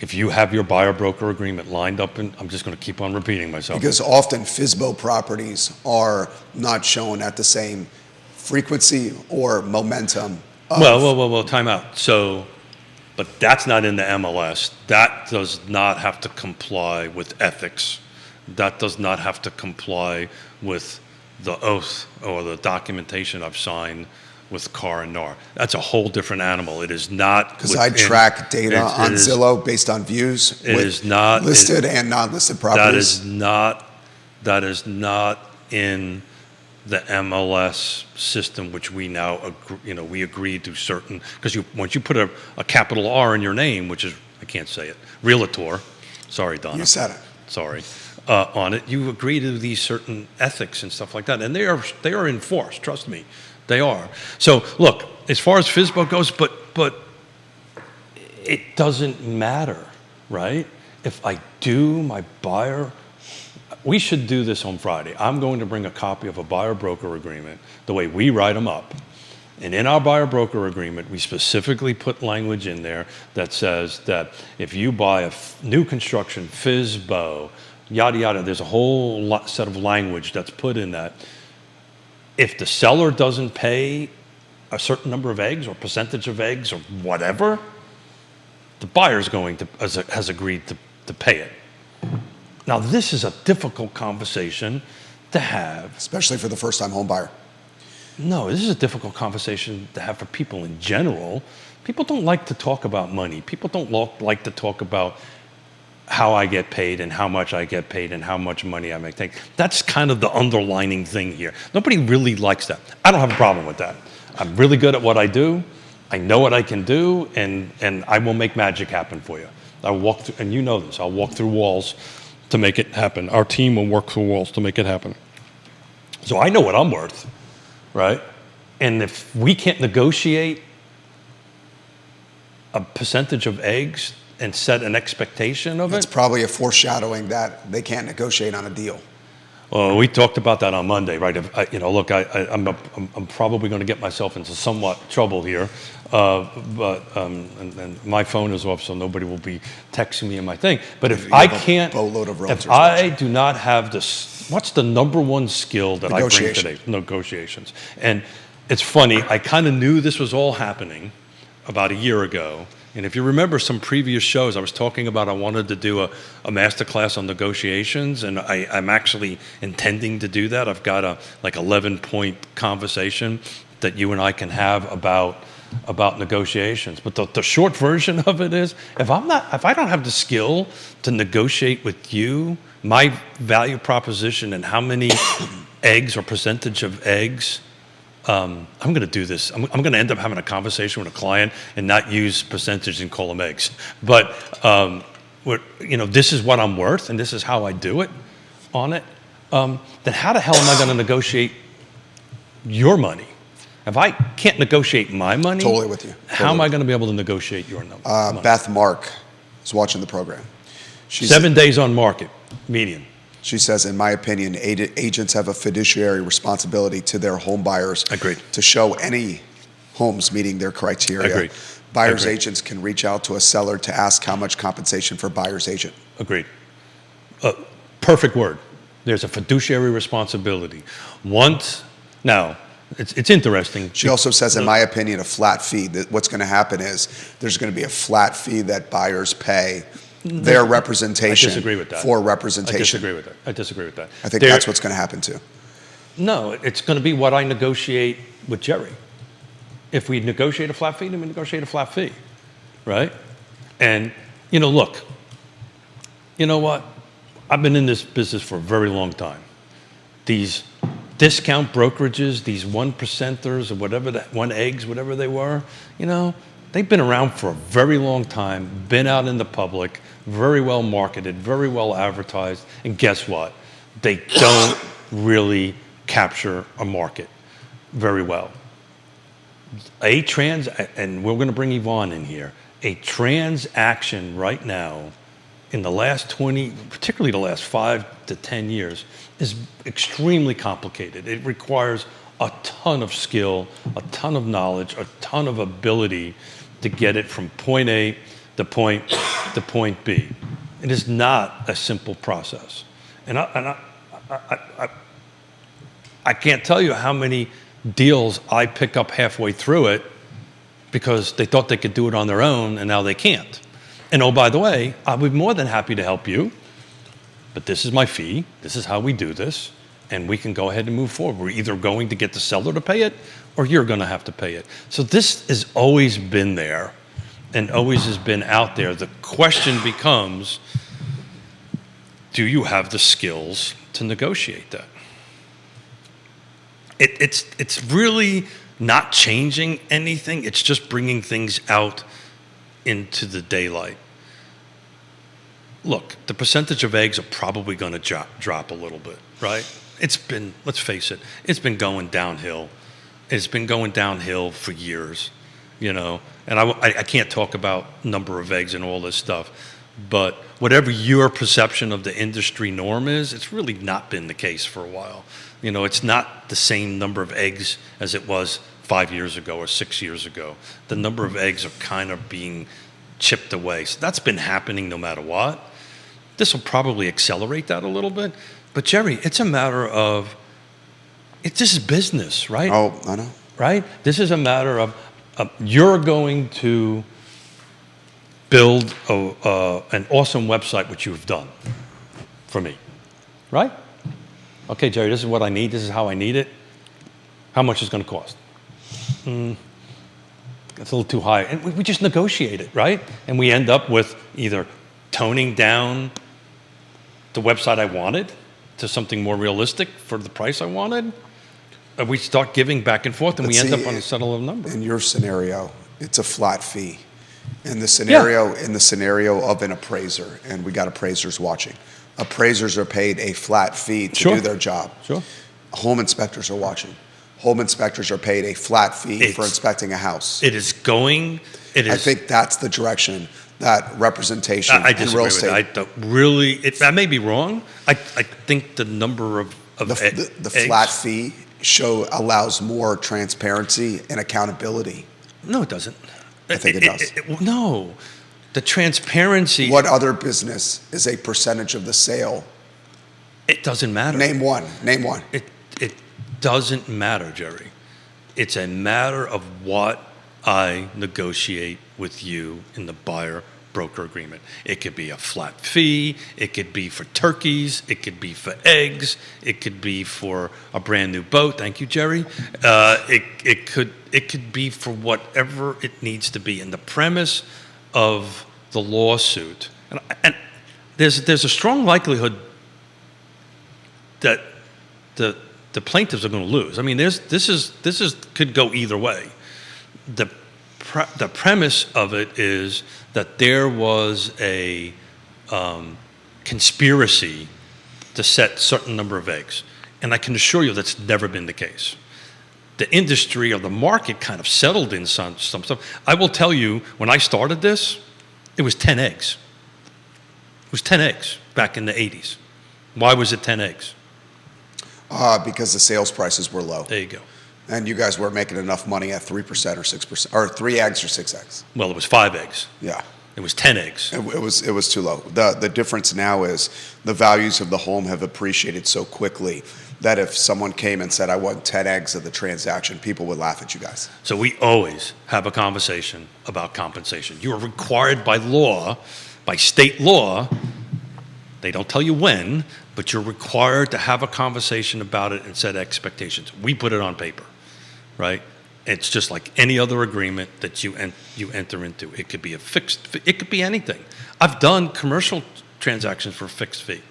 If you have your buyer-broker agreement lined up, and I'm just going to keep on repeating myself. Because often FSBO properties are not shown at the same frequency or momentum. Well, time out. So, but that's not in the MLS. That does not have to comply with ethics. That does not have to comply with the oath or the documentation I've signed with CAR and NAR. That's a whole different animal. It is not. Because I track data on Zillow based on views. It is not listed and non-listed properties. That is not in the MLS system, which we now we agreed to certain, because once you put a capital R in your name, which is, I can't say it, Realtor. Sorry, Donna. You said it. Sorry. On it, you agree to these certain ethics and stuff like that, and they are enforced. Trust me. They are. So look, as far as FSBO goes, but it doesn't matter, right? If I do my buyer, we should do this on Friday. I'm going to bring a copy of a buyer-broker agreement, the way we write them up. And in our buyer-broker agreement, we specifically put language in there that says that if you buy a new construction, FISBO, yada, yada, there's a whole set of language that's put in that. If the seller doesn't pay a certain number of eggs or percentage of eggs or whatever, the buyer's has agreed to pay it. Now, this is a difficult conversation to have. Especially for the first-time home buyer. No, this is a difficult conversation to have for people in general. People don't like to talk about money. People don't like to talk about how I get paid and how much I get paid and how much money I make. That's kind of the underlining thing here. Nobody really likes that. I don't have a problem with that. I'm really good at what I do. I know what I can do, and I will make magic happen for you. I'll walk through, and you know this, I'll walk through walls to make it happen. Our team will work through walls to make it happen. So I know what I'm worth, right? And if we can't negotiate a percentage of eggs and set an expectation of It's it. probably a foreshadowing that they can't negotiate on a deal. Well, we talked about that on Monday, right? Look, I'm probably going to get myself into somewhat trouble here, and my phone is off, so nobody will be texting me in my thing. But if I can't, boatload of realtors if I do not have this, what's the number one skill that I bring Negotiation. today? Negotiations. And it's funny, I kind of knew this was all happening about a year ago. And if you remember some previous shows, I was talking about I wanted to do a master class on negotiations, and I'm actually intending to do that. I've got a 11-point conversation that you and I can have about negotiations. But the short version of it is, if I don't have the skill to negotiate with you, my value proposition and how many eggs or percentage of eggs, I'm going to do this. I'm going to end up having a conversation with a client and not use percentage and call them eggs. But this is what I'm worth, and this is how I do it on it. Then how the hell am I going to negotiate your money? If I can't negotiate my money, Totally with you. How am I going to be able to negotiate your money? Beth Mark is watching the program. 7 days on market, median. She says, in my opinion, agents have a fiduciary responsibility to their home buyers. Agreed. To show any homes meeting their criteria. Agreed. Buyer's Agreed. agents can reach out to a seller to ask how much compensation for buyer's agent. Agreed. Perfect word. There's a fiduciary responsibility. Now, it's interesting. She also says, in my opinion, a flat fee. That what's going to happen is there's going to be a flat fee that buyers pay their representation I disagree with that. for representation. I disagree with that. I think that's what's going to happen too. No, it's going to be what I negotiate with Jerry. If we negotiate a flat fee, then we negotiate a flat fee, right? And, look, you know what? I've been in this business for a very long time. These discount brokerages, these 1%ers or whatever, one eggs, whatever they were, they've been around for a very long time, been out in the public, very well marketed, very well advertised, and guess what? They don't really capture a market very well. And we're going to bring Yvonne in here, a transaction right now in the last 20, particularly the last 5 to 10 years, is extremely complicated. It requires a ton of skill, a ton of knowledge, a ton of ability to get it from point A to point B. It is not a simple process. And I can't tell you how many deals I pick up halfway through it because they thought they could do it on their own and now they can't. And oh, by the way, I'll be more than happy to help you, but this is my fee, this is how we do this, and we can go ahead and move forward. We're either going to get the seller to pay it or you're going to have to pay it. So this has always been there and always has been out there. The question becomes, do you have the skills to negotiate that? It's really not changing anything. It's just bringing things out into the daylight. Look, the percentage of eggs are probably going to drop a little bit, right? Let's face it, it's been going downhill. It's been going downhill for years, and I can't talk about number of eggs and all this stuff, But whatever your perception of the industry norm is, it's really not been the case for a while. You know, it's not the same number of eggs as it was 5 years ago or 6 years ago. The number of eggs are kind of being chipped away. So that's been happening no matter what. This will probably accelerate that a little bit. But Jerry, it's a matter of, this is business, right? Oh, I know. Right? This is a matter of you're going to build an awesome website, which you've done for me, right? Okay, Jerry, this is what I need. This is how I need it. How much is it going to cost? It's a little too high. And we just negotiate it, right? And we end up with either toning down the website I wanted to something more realistic for the price I wanted. Or we start giving back and forth, and But we end see, up on a settled number. In your scenario, it's a flat fee. In the scenario of an appraiser, and we got appraisers watching, appraisers are paid a flat fee to do their job. Sure. Home inspectors are watching. Home inspectors are paid a flat fee for inspecting a house. It is going. I think that's the direction that representation I in disagree real with estate. it. I don't really. I may be wrong. I think the number of the eggs, flat fee allows more transparency and accountability. No, it doesn't. I think it does. No, the transparency. What other business is a percentage of the sale? It doesn't matter. Name one. Name one. It doesn't matter, Jerry. It's a matter of what I negotiate with you in the buyer-broker agreement. It could be a flat fee. It could be for turkeys. It could be for eggs. It could be for a brand new boat. Thank you, Jerry. It could be for whatever it needs to be. And the premise of the lawsuit, and there's a strong likelihood that the plaintiffs are going to lose. I mean, this could go either way. The premise of it is that there was a conspiracy to set certain number of eggs, and I can assure you that's never been the case. The industry or the market kind of settled in some stuff. I will tell you, when I started this, it was 10 eggs. It was 10 eggs back in the 80s. Why was it 10 eggs? Because the sales prices were low. There you go. And you guys weren't making enough money at 3% or 6%, or 3 eggs or 6 eggs. Well, it was 5 eggs. Yeah. It was 10 eggs. It was too low. The difference now is the values of the home have appreciated so quickly that if someone came and said, I want 10 eggs of the transaction, people would laugh at you guys. So we always have a conversation about compensation. You are required by law, by state law, they don't tell you when, but you're required to have a conversation about it and set expectations. We put it on paper, right? It's just like any other agreement that you enter into. It could be a fixed fee. It could be anything. I've done commercial transactions for a fixed fee.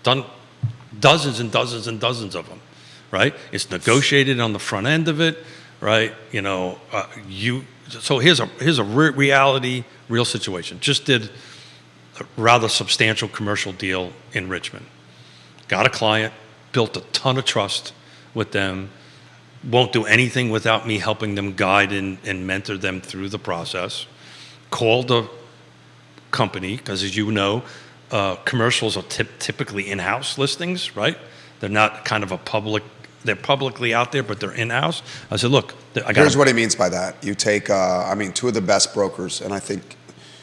Done dozens and dozens and dozens of them, right? It's negotiated on the front end of it, right? You know, so here's a reality, real situation. Just did a rather substantial commercial deal in Richmond. Got a client, built a ton of trust with them, won't do anything without me helping them guide and mentor them through the process. Called the company, because as you know, commercials are typically in-house listings, right? They're not kind of they're publicly out there, but they're in-house. I said, look, Here's what he means by that. You take, two of the best brokers, and I think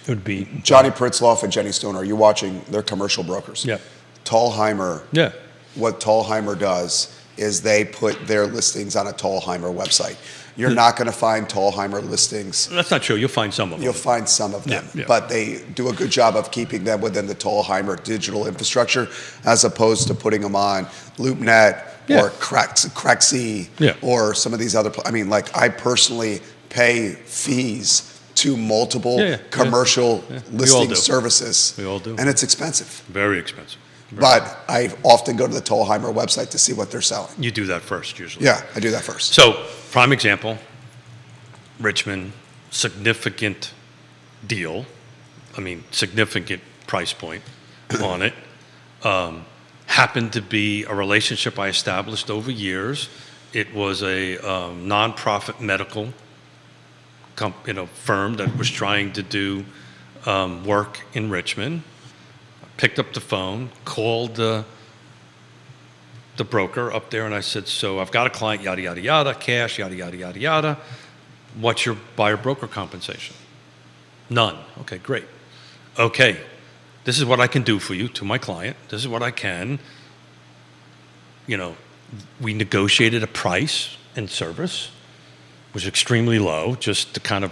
it would be Johnny Pritzloff and Jenny Stone. Are you watching? They're commercial brokers. Yeah. Tallheimer. Yeah. What Tallheimer does is they put their listings on a Tallheimer website. You're not going to find Tallheimer listings. That's not true. You'll find some of them. You'll find some of them, Yeah. but they do a good job of keeping them within the Tallheimer digital infrastructure, as opposed to putting them on LoopNet or Craxi or some of these other. I personally pay fees to multiple commercial listing services. We all do. And it's expensive. Very expensive. But I often go to the Tallheimer website to see what they're selling. You do that first, usually. Yeah, I do that first. So, prime example, Richmond, significant deal. Significant price point on it. Happened to be a relationship I established over years. It was a nonprofit medical firm that was trying to do work in Richmond. Picked up the phone, called the broker up there, and I said, so I've got a client, yada, yada, yada, cash, yada, yada, yada, yada. What's your buyer broker compensation? None. Okay, great. Okay, this is what I can do for you to my client. This is what I can. We negotiated a price and service, was extremely low, just to kind of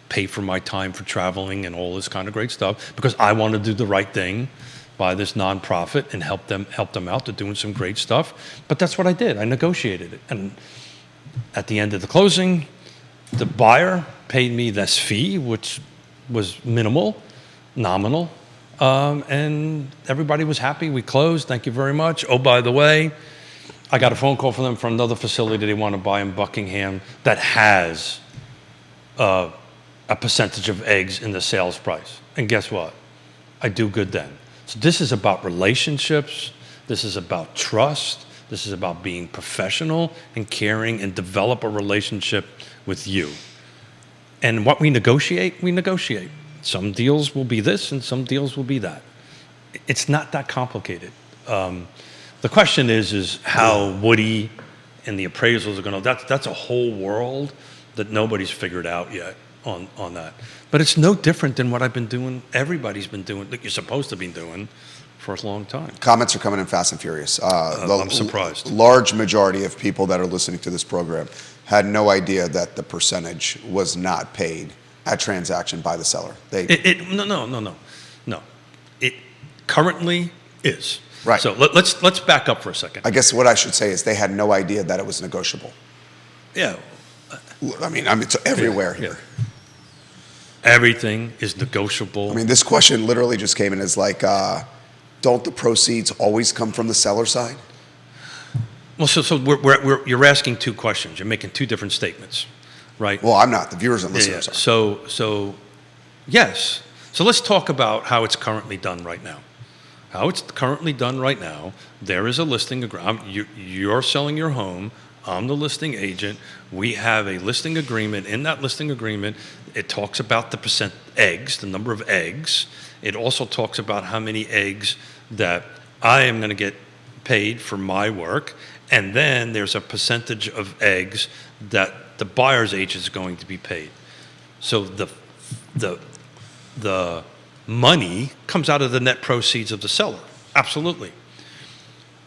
pay for my time for traveling and all this kind of great stuff, because I want to do the right thing by this nonprofit and help them out. They're doing some great stuff. But that's what I did. I negotiated it. And at the end of the closing, the buyer paid me this fee, which was nominal, and everybody was happy. We closed. Thank you very much. Oh, by the way, I got a phone call from them from another facility they want to buy in Buckingham that has a percentage of eggs in the sales price. And guess what? I do good then. So this is about relationships. This is about trust. This is about being professional and caring and develop a relationship with you. And what we negotiate. Some deals will be this and some deals will be that. It's not that complicated. The question is how Woody and the appraisals are going to, that's a whole world that nobody's figured out yet on that. But it's no different than what I've been doing, everybody's been doing, that you're supposed to be doing for a long time. Comments are coming in fast and furious. I'm surprised. Large majority of people that are listening to this program had no idea that the percentage was not paid at transaction by the seller. No. It currently is. Right. So let's back up for a second. I guess what I should say is they had no idea that it was negotiable. Yeah. I mean, it's everywhere here. Yeah. Everything is negotiable. I mean, this question literally just came in as like, don't the proceeds always come from the seller side? Well, so you're asking two questions. You're making two different statements, right? Well, I'm not. The viewers and listeners are. So, yes. So let's talk about how it's currently done right now. How it's currently done right now, there is a listing agreement. You're selling your home. I'm the listing agent. We have a listing agreement. In that listing agreement, it talks about the percent eggs, the number of eggs. It also talks about how many eggs that I am going to get paid for my work. And then there's a percentage of eggs that the buyer's agent is going to be paid. So the money comes out of the net proceeds of the seller. Absolutely.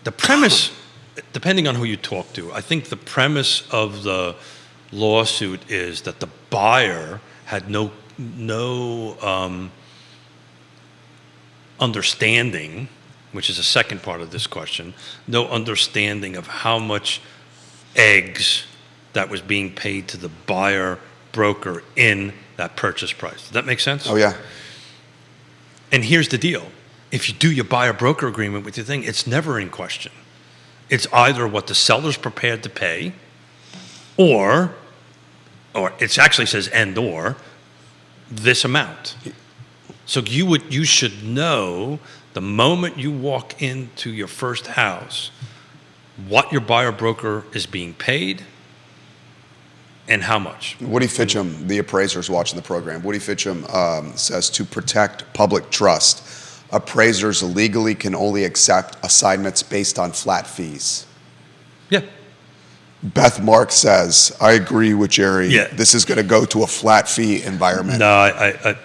The premise, depending on who you talk to, I think the premise of the lawsuit is that the buyer had no understanding, which is the second part of this question, no understanding of how much eggs that was being paid to the buyer broker in that purchase price. Does that make sense? Oh, yeah. And here's the deal. If you do your buyer broker agreement with your thing, it's never in question. It's either what the seller's prepared to pay, or it actually says or this amount. So you should know the moment you walk into your first house what your buyer broker is being paid and how much. Woody Fincham, the appraiser, is watching the program. Woody Fincham says to protect public trust, appraisers legally can only accept assignments based on flat fees. Yeah. Beth Mark says, I agree with Jerry. Yeah. This is going to go to a flat fee environment. No,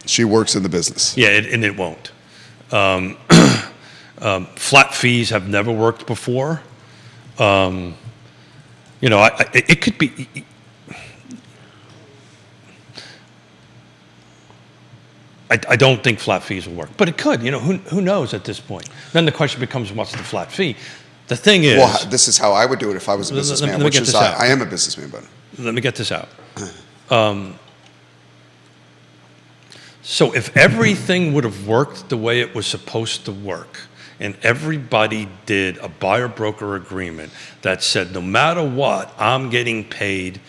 She works in the business. Yeah, and it won't. Flat fees have never worked before. It could be. I don't think flat fees will work, but it could. Who knows at this point? Then the question becomes, what's the flat fee? The thing is, well, this is how I would do it if I was a businessman. Let me get this out. I am a businessman, but let me get this out. So if everything would have worked the way it was supposed to work, and everybody did a buyer-broker agreement that said, no matter what, I'm getting paid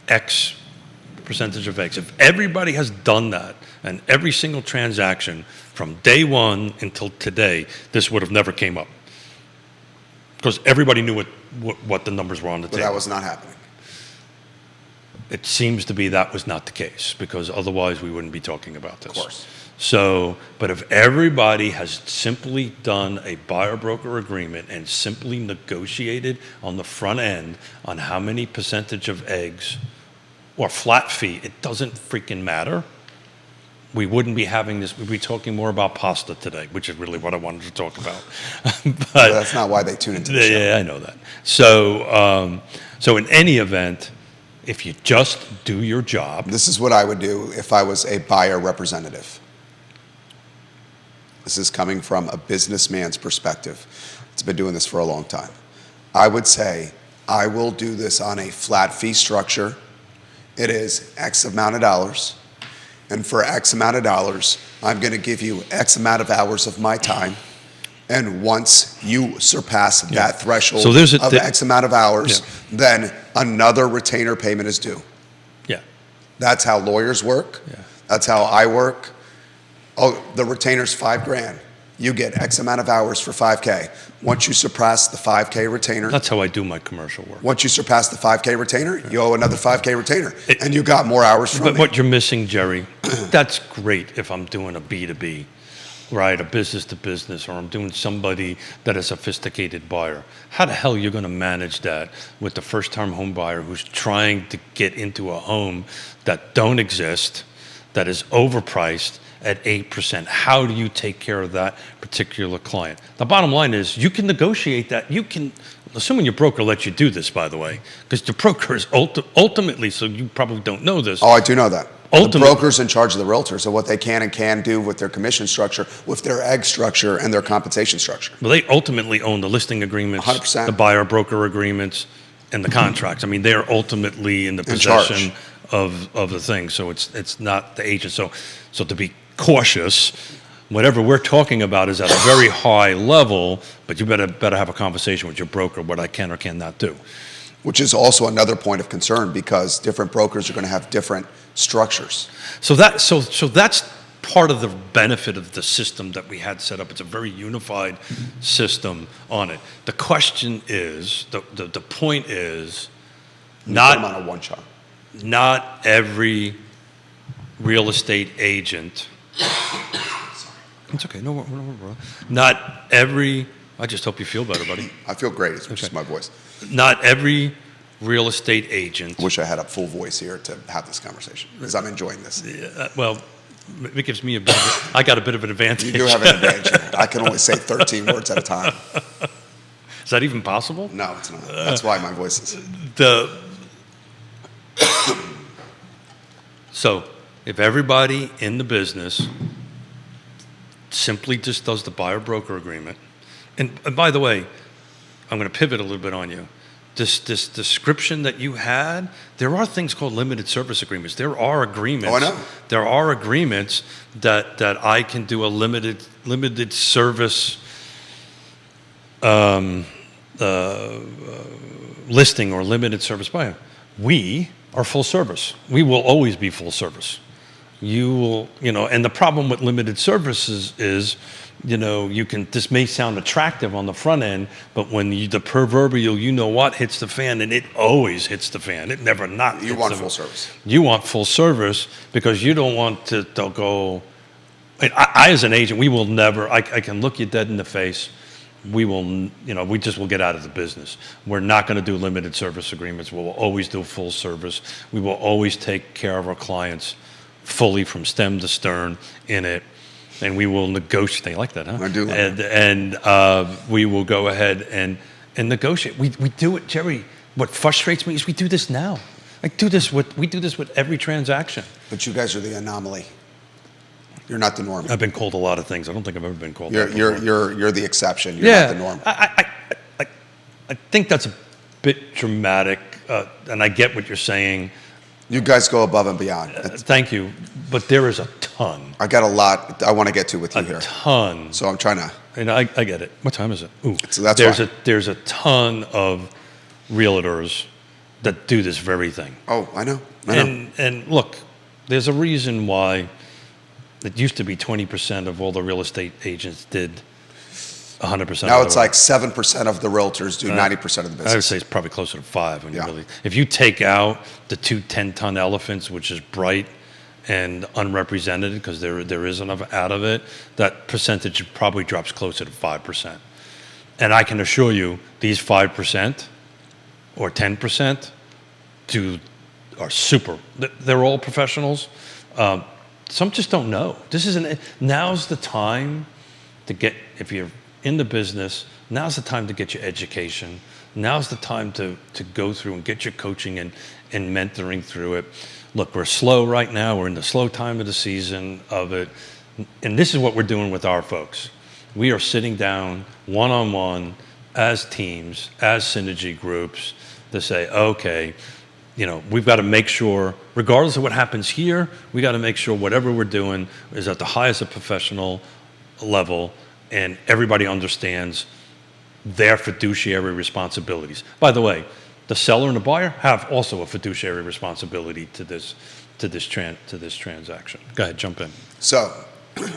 X percentage of X. If everybody has done that, and every single transaction from day one until today, this would have never came up. Because everybody knew what the numbers were on the table. But that was not happening. It seems to be that was not the case, because otherwise we wouldn't be talking about this. Of course. So, but if everybody has simply done a buyer-broker agreement and simply negotiated on the front end on how many percentage of eggs or flat fee, it doesn't freaking matter. We wouldn't be having this. We'd be talking more about pasta today, which is really what I wanted to talk about. But that's not why they tune into the show. Yeah, I know that. So, so in any event, if you just do your job. This is what I would do if I was a buyer representative. This is coming from a businessman's perspective. It's been doing this for a long time. I would say, I will do this on a flat fee structure. It is X amount of dollars. And for X amount of dollars, I'm going to give you X amount of hours of my time. And once you surpass that threshold So there's a of X amount of hours, then another retainer payment is due. Yeah. That's how lawyers work. Yeah. That's how I work. Oh, the retainer's $5,000. You get X amount of hours for $5K. Once you surpass the $5K retainer, That's how I do my commercial work. once you surpass the $5K retainer, you owe another $5K retainer, and you got more hours from But me. what you're missing, Jerry, that's great if I'm doing a B2B, right, a business to business, or I'm doing somebody that is a sophisticated buyer. How the hell are you going to manage that with the first-time home buyer who's trying to get into a home that don't exist, that is overpriced at 8%? How do you take care of that particular client? The bottom line is you can negotiate that. You can, assuming your broker lets you do this, by the way, because the broker is ultimately, so you probably don't know this. Oh, I do know that. The Ultimate- broker's in charge of the realtors and what they can and can do with their commission structure, with their egg structure, and their compensation structure. Well, they ultimately own the listing agreements, 100%. the buyer-broker agreements, and the contracts. I mean, they're ultimately in the In charge. possession of the thing. So it's not the agent. So to be cautious, whatever we're talking about is at a very high level, but you better have a conversation with your broker what I can or cannot do. Which is also another point of concern because different brokers are going to have different structures. So that's part of the benefit of the system that we had set up. It's a very unified system on it. The question is, the point is, Put them on a one shot. not every real estate agent. It's okay. No. Not every. I just hope you feel better, buddy. I feel great. It's just my voice. Not every real estate agent. Wish I had a full voice here to have this conversation because I'm enjoying this. Well, it gives me a bit. I got a bit of an advantage. You do have an advantage here. I can only say 13 words at a time. Is that even possible? No, it's not. That's why my voice is. So, if everybody in the business simply just does the buyer-broker agreement, and by the way, I'm going to pivot a little bit on you. This description that you had, there are things called limited service agreements. There are agreements. Oh, I know. There are agreements that I can do a limited service listing or limited service buyer. We are full service. We will always be full service. You will, and the problem with limited services is, this may sound attractive on the front end, but when the proverbial hits the fan, and it always hits the fan. It never not. You want full service. You want full service because you don't want to go. I as an agent, we will never. I can look you dead in the face. We will, we just will get out of the business. We're not going to do limited service agreements. We will always do full service. We will always take care of our clients fully from stem to stern in it. And we will negotiate. You like that, huh? I do. And we will go ahead and negotiate. We do it, Jerry. What frustrates me is we do this now. We do this with every transaction. But you guys are the anomaly. You're not the norm. I've been called a lot of things. I don't think I've ever been called that before. You're the exception. You're not the norm. I think that's a bit dramatic, and I get what you're saying. You guys go above and beyond. Thank you, but there is a ton. I got a lot I want to get to with you here. A ton. So I'm trying to. And I get it. What time is it? Ooh, So that's there's a ton of realtors that do this very thing. Oh, I know. And look, there's a reason why it used to be 20% of all the real estate agents did 100%. Now it's like 7% of the realtors do 90% of the business. I would say it's probably closer to 5 when Yeah. you really. If you take out the 2 10-ton elephants, which is bright and unrepresented because there is enough out of it, that percentage probably drops closer to 5%. And I can assure you, these 5% or 10% are super. They're all professionals. Some just don't know. Now's the time to get, if you're in the business, now's the time to get your education. Now's the time to go through and get your coaching and mentoring through it. Look, we're slow right now. We're in the slow time of the season of it. And this is what we're doing with our folks. We are sitting down one-on-one as teams, as synergy groups to say, okay, we've got to make sure, regardless of what happens here, we got to make sure whatever we're doing is at the highest of professional level and everybody understands their fiduciary responsibilities. By the way, the seller and the buyer have also a fiduciary responsibility to this transaction. Go ahead, jump in. So,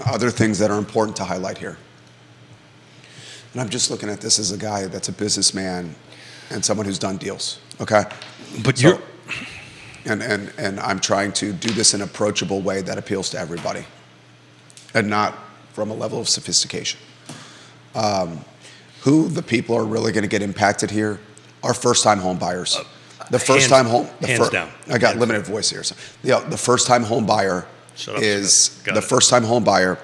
other things that are important to highlight here. And I'm just looking at this as a guy that's a businessman and someone who's done deals. Okay? But and I'm trying to do this in an approachable way that appeals to everybody and not from a level of sophistication. Who the people are really going to get impacted here are first-time home buyers. The first-time home... Hands down. I got limited voice here. So, the first-time home buyer is the first-time home buyer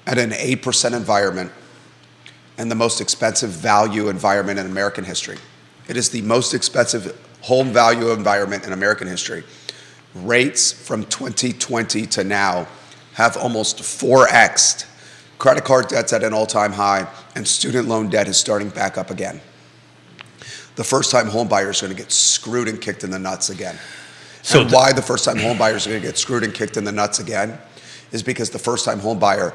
at an 8% environment and the most expensive value environment in American history. It is the most expensive home value environment in American history. Rates from 2020 to now have almost 4x'd. Credit card debt's at an all-time high, and student loan debt is starting back up again. The first-time home buyer is going to get screwed and kicked in the nuts again. So why the first-time home buyers are going to get screwed and kicked in the nuts again is because the first-time home buyer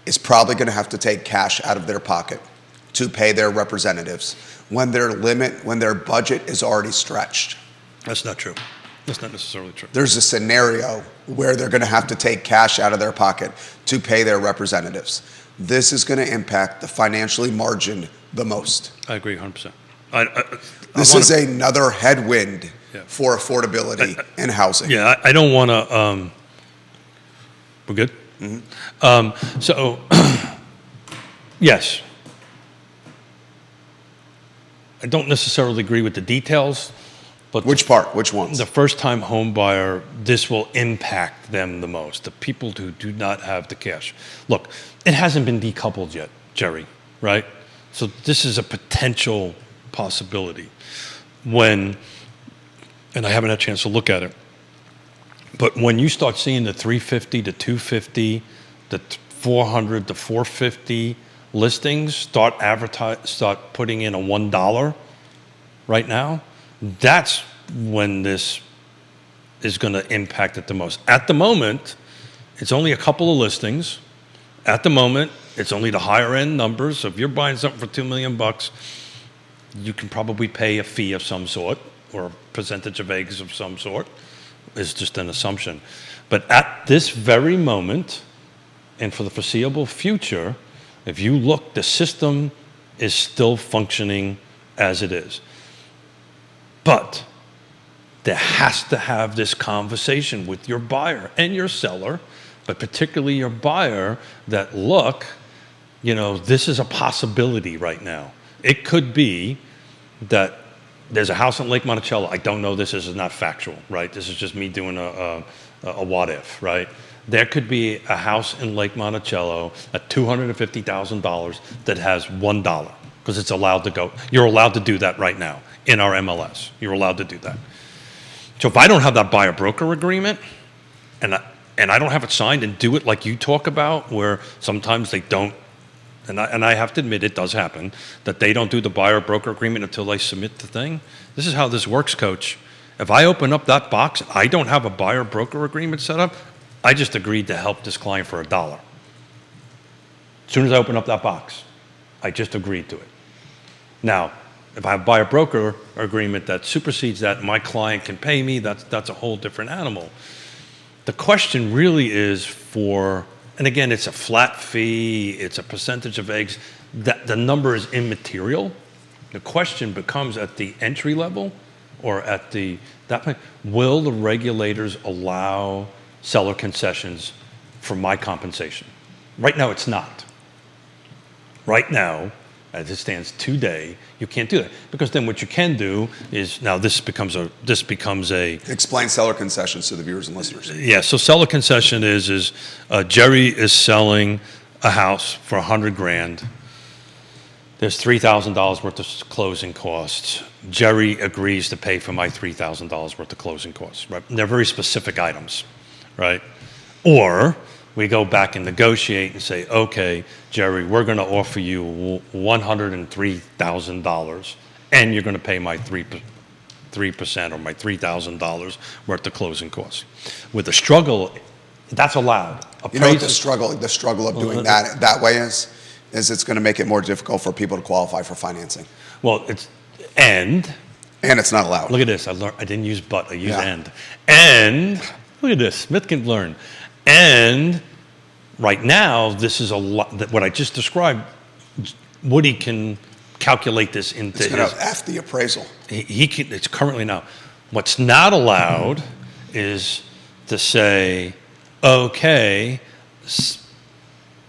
is probably going to have to take cash out of their pocket to pay their representatives when their budget is already stretched. That's not true. That's not necessarily true. There's a scenario where they're going to have to take cash out of their pocket to pay their representatives. This is going to impact the financially margined the most. I agree 100%. This is another headwind for affordability in housing. Yeah, I don't want to... we're good? Mm-hmm. So, yes. I don't necessarily agree with the details. But which part? Which ones? The first-time home buyer, this will impact them the most. The people who do not have the cash. Look, it hasn't been decoupled yet, Jerry, right? So this is a potential possibility. And I haven't had a chance to look at it, but when you start seeing the 350 to 250, the 400 to 450 listings start putting in a $1 right now, that's when this is going to impact it the most. At the moment, it's only a couple of listings. At the moment, it's only the higher end numbers. So if you're buying something for $2 million, you can probably pay a fee of some sort or a percentage of eggs of some sort. Is just an assumption. But at this very moment, and for the foreseeable future, if you look, the system is still functioning as it is. But there has to have this conversation with your buyer and your seller, but particularly your buyer, that look, this is a possibility right now. It could be that there's a house in Lake Monticello. I don't know this. This is not factual, right? This is just me doing a what if, right? There could be a house in Lake Monticello at $250,000 that has $1 because it's allowed to go. You're allowed to do that right now in our MLS. You're allowed to do that. So if I don't have that buyer broker agreement and I don't have it signed and do it like you talk about, where sometimes they don't, and I have to admit it does happen, that they don't do the buyer broker agreement until they submit the thing. This is how this works, Coach. If I open up that box, I don't have a buyer broker agreement set up, I just agreed to help this client for $1. As soon as I open up that box, I just agreed to it. Now, if I have a buyer broker agreement that supersedes that, my client can pay me, that's a whole different animal. The question really is for and again, it's a flat fee, it's a percentage of eggs, that the number is immaterial. The question becomes at the entry level or at that point, will the regulators allow seller concessions for my compensation? Right now, it's not. Right now, as it stands today, you can't do that, because then what you can do is, now this becomes a Explain seller concessions to the viewers and listeners. yeah. So seller concession is Jerry is selling a house for $100,000. There's $3,000 worth of closing costs. Jerry agrees to pay for my $3,000 worth of closing costs. Right? And they're very specific items, right? Or we go back and negotiate and say, okay, Jerry, we're going to offer you $103,000, and you're going to pay my 3% or my $3,000 worth of closing costs. With the struggle, that's allowed. You know what the struggle of doing that way is it's going to make it more difficult for people to qualify for financing. Well, and it's not allowed. Look at this. I didn't use but. I used and. And look at this. Smith can learn. And right now, this is a lot. What I just described, Woody can calculate this into. It's going to F the appraisal. He can. It's currently now. What's not allowed is to say, okay,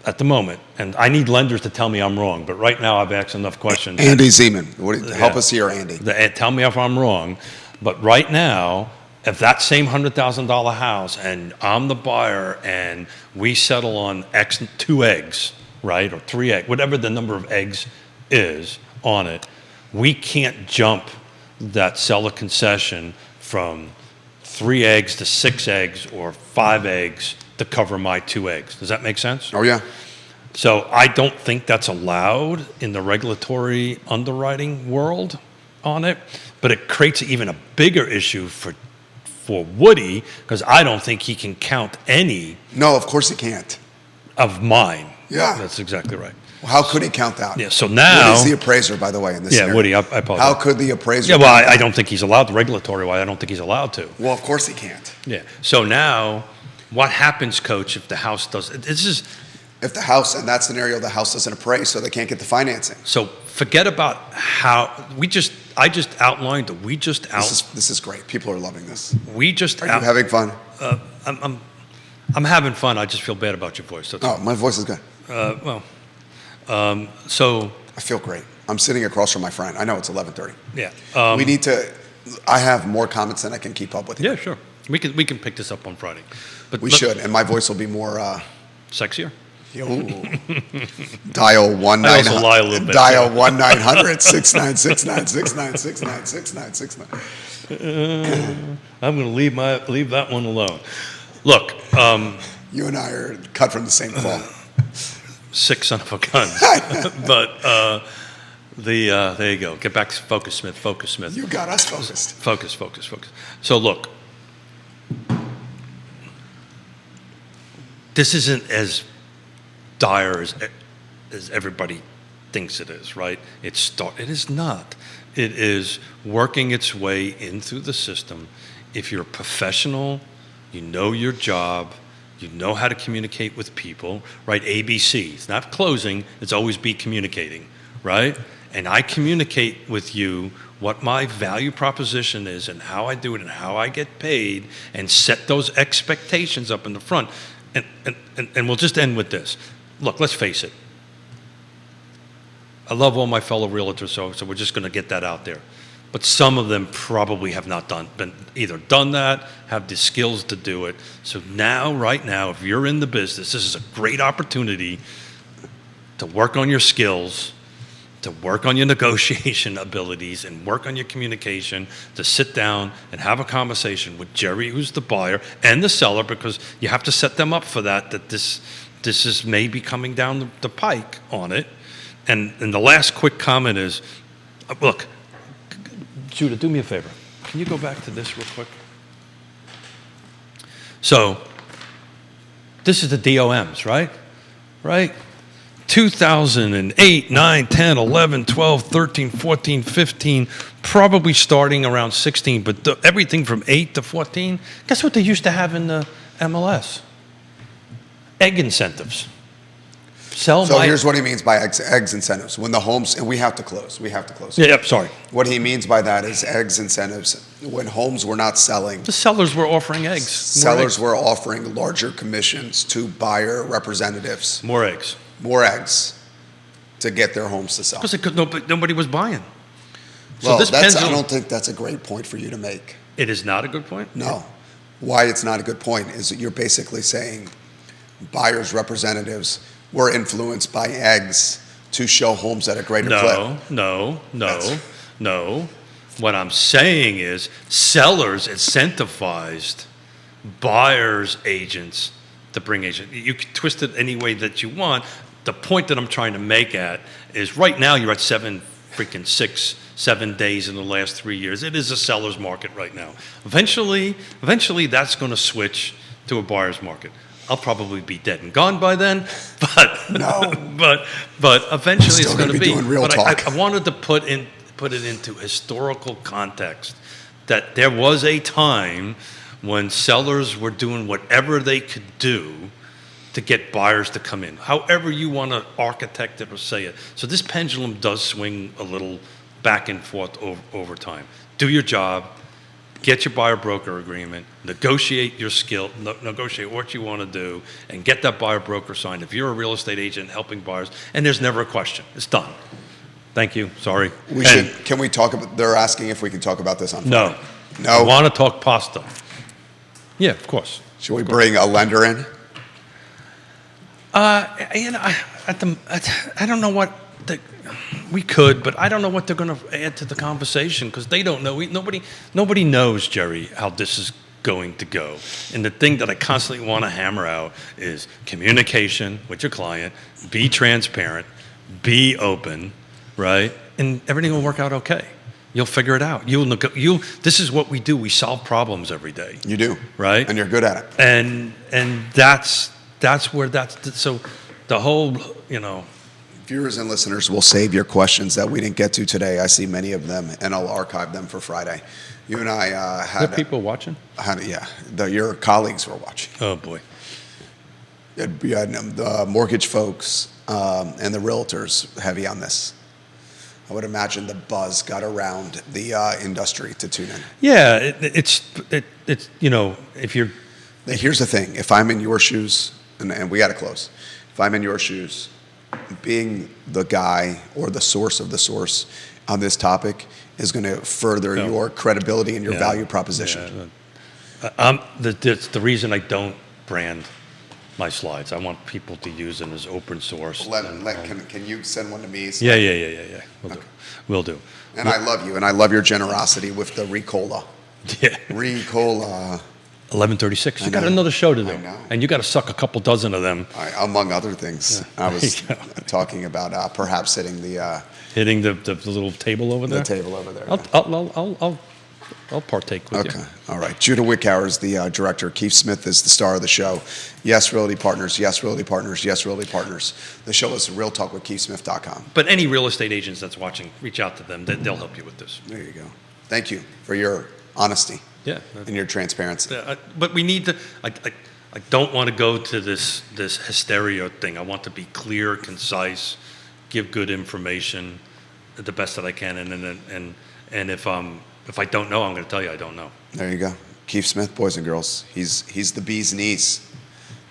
at the moment, and I need lenders to tell me I'm wrong, but right now I've asked enough questions. Andy Zeman, help us here, Andy. Tell me if I'm wrong, but right now, if that same $100,000 house and I'm the buyer and we settle on 2 eggs, right, or 3 eggs, whatever the number of eggs is on it, we can't jump that seller concession from 3 eggs to 6 eggs or 5 eggs to cover my 2 eggs. Does that make sense? Oh, yeah. So I don't think that's allowed in the regulatory underwriting world on it, but it creates even a bigger issue for Woody, because I don't think he can count any. No, of course he can't. Of mine. Yeah. That's exactly right. Well, how could he count that? Yeah, so now... Woody's the appraiser, by the way, in this scenario. Woody, I apologize. How could the appraiser... Yeah, well, I don't think he's allowed, regulatory-wise, I don't think he's allowed to. Well, of course he can't. Yeah. So now, what happens, Coach, if the house does... If the house, in that scenario, the house doesn't appraise, so they can't get the financing. So forget about how... I just outlined that we just... This is great. People are loving this. We just... Are you having fun? I'm having fun. I just feel bad about your voice. That's my voice is good. So... I feel great. I'm sitting across from my friend. I know it's 11:30. Yeah. We need to... I have more comments than I can keep up with. Yeah, sure. We can pick this up on Friday. But we should, and my voice will be more... sexier? Dial 1-900. I also lie a little bit. Dial 1-900-6969-6969. I'm going to leave that one alone. Look, you and I are cut from the same cloth. Sick son of a gun. But there you go. Get back to Focus Smith. You got us focused. Focus. So look, this isn't as dire as everybody thinks it is, right? It is not. It is working its way in through the system. If you're a professional, you know your job, you know how to communicate with people, right? ABC. It's not closing, it's always be communicating, right? And I communicate with you what my value proposition is and how I do it and how I get paid, and set those expectations up in the front. And we'll just end with this. Look, let's face it. I love all my fellow realtors, so we're just going to get that out there. But some of them probably have not done that, have the skills to do it. So now, right now, if you're in the business, this is a great opportunity to work on your skills, to work on your negotiation abilities, and work on your communication, to sit down and have a conversation with Jerry, who's the buyer, and the seller, because you have to set them up for that this is maybe coming down the pike on it. And the last quick comment is, look, Judah, do me a favor. Can you go back to this real quick? So, this is the DOMs, right? Right? 2008, 9, 10, 11, 12, 13, 14, 15, probably starting around 16, but everything from 8 to 14, guess what they used to have in the MLS? egg incentives. Sell So my. here's what he means by eggs incentives. When the homes, and we have to close. Yeah, yep, sorry. What he means by that is eggs incentives. When homes were not selling, The sellers were offering eggs. sellers were offering larger commissions to buyer representatives, More eggs. more eggs, to get their homes to sell. Because nobody was buying. So Well, this I pendulum, don't think that's a great point for you to make. it is not a good point? No. Why it's not a good point is that you're basically saying buyers' representatives were influenced by eggs to show homes at a greater clip. No. What I'm saying is sellers incentivized buyers' agents to bring agents. You can twist it any way that you want. The point that I'm trying to make at is right now you're at 7 days in the last 3 years. It is a seller's market right now. Eventually that's going to switch to a buyer's market. I'll probably be dead and gone by then, but No. but eventually Still it's going gonna to be be. doing real But talk. I wanted to put it into historical context that there was a time when sellers were doing whatever they could do to get buyers to come in, however you want to architect it or say it. So this pendulum does swing a little back and forth over time. Do your job, get your buyer broker agreement, negotiate your skill, negotiate what you want to do, and get that buyer broker signed. If you're a real estate agent helping buyers, and there's never a question, it's done. Thank you. Sorry. Can we talk about, they're asking if we can talk about this on No. Friday. No? I want to talk pasta. Yeah, of course. Should we bring a lender in? I don't know what we could, but I don't know what they're going to add to the conversation because they don't know. Nobody knows, Jerry, how this is going to go. And the thing that I constantly want to hammer out is communication with your client, be transparent, be open, right? And everything will work out okay. You'll figure it out. This is what we do. We solve problems every day. You do. Right? And you're good at it. And that's where so the whole, Viewers and listeners will save your questions that we didn't get to today. I see many of them, and I'll archive them for Friday. You and I had... Are people watching? Your colleagues were watching. Oh, boy. You had the mortgage folks and the realtors heavy on this. I would imagine the buzz got around the industry to tune in. Yeah, it's if you're... Here's the thing. If I'm in your shoes, and we got to close. If I'm in your shoes, being the guy or the source of the source on this topic is going to further your credibility and your value proposition. That's the reason I don't brand my slides. I want people to use them as open source. Can you send one to me? Yeah. We'll do. And I love you, and I love your generosity with the Ricola. Yeah. Ricola. 11:36. You got another show to do. I know. And you got to suck a couple dozen of them. Among other things. Yeah. I was talking about perhaps hitting Hitting the little table over there? the table over there. I'll partake with you. Okay. All right. Judah Wickower is the director. Keith Smith is the star of the show. Yes, Realty Partners. Yes, Realty Partners. Yes, Realty Partners. The show is realtalkwithkeithsmith.com. But any real estate agents that's watching, reach out to them. They'll help you with this. There you go. Thank you for your honesty Yeah. and your transparency. But we need to. I don't want to go to this hysteria thing. I want to be clear, concise, give good information, the best that I can, and if I don't know, I'm going to tell you I don't know. There you go. Keith Smith, boys and girls. He's the bee's knees.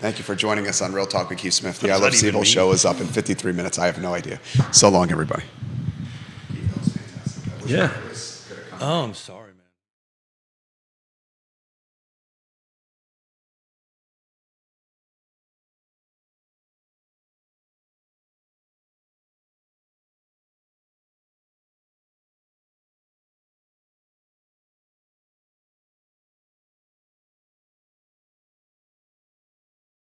Thank you for joining us on Real Talk with Keith Smith. The I Love CVille show is up in 53 minutes. I have no idea. So long, everybody. Yeah. Oh, I'm sorry.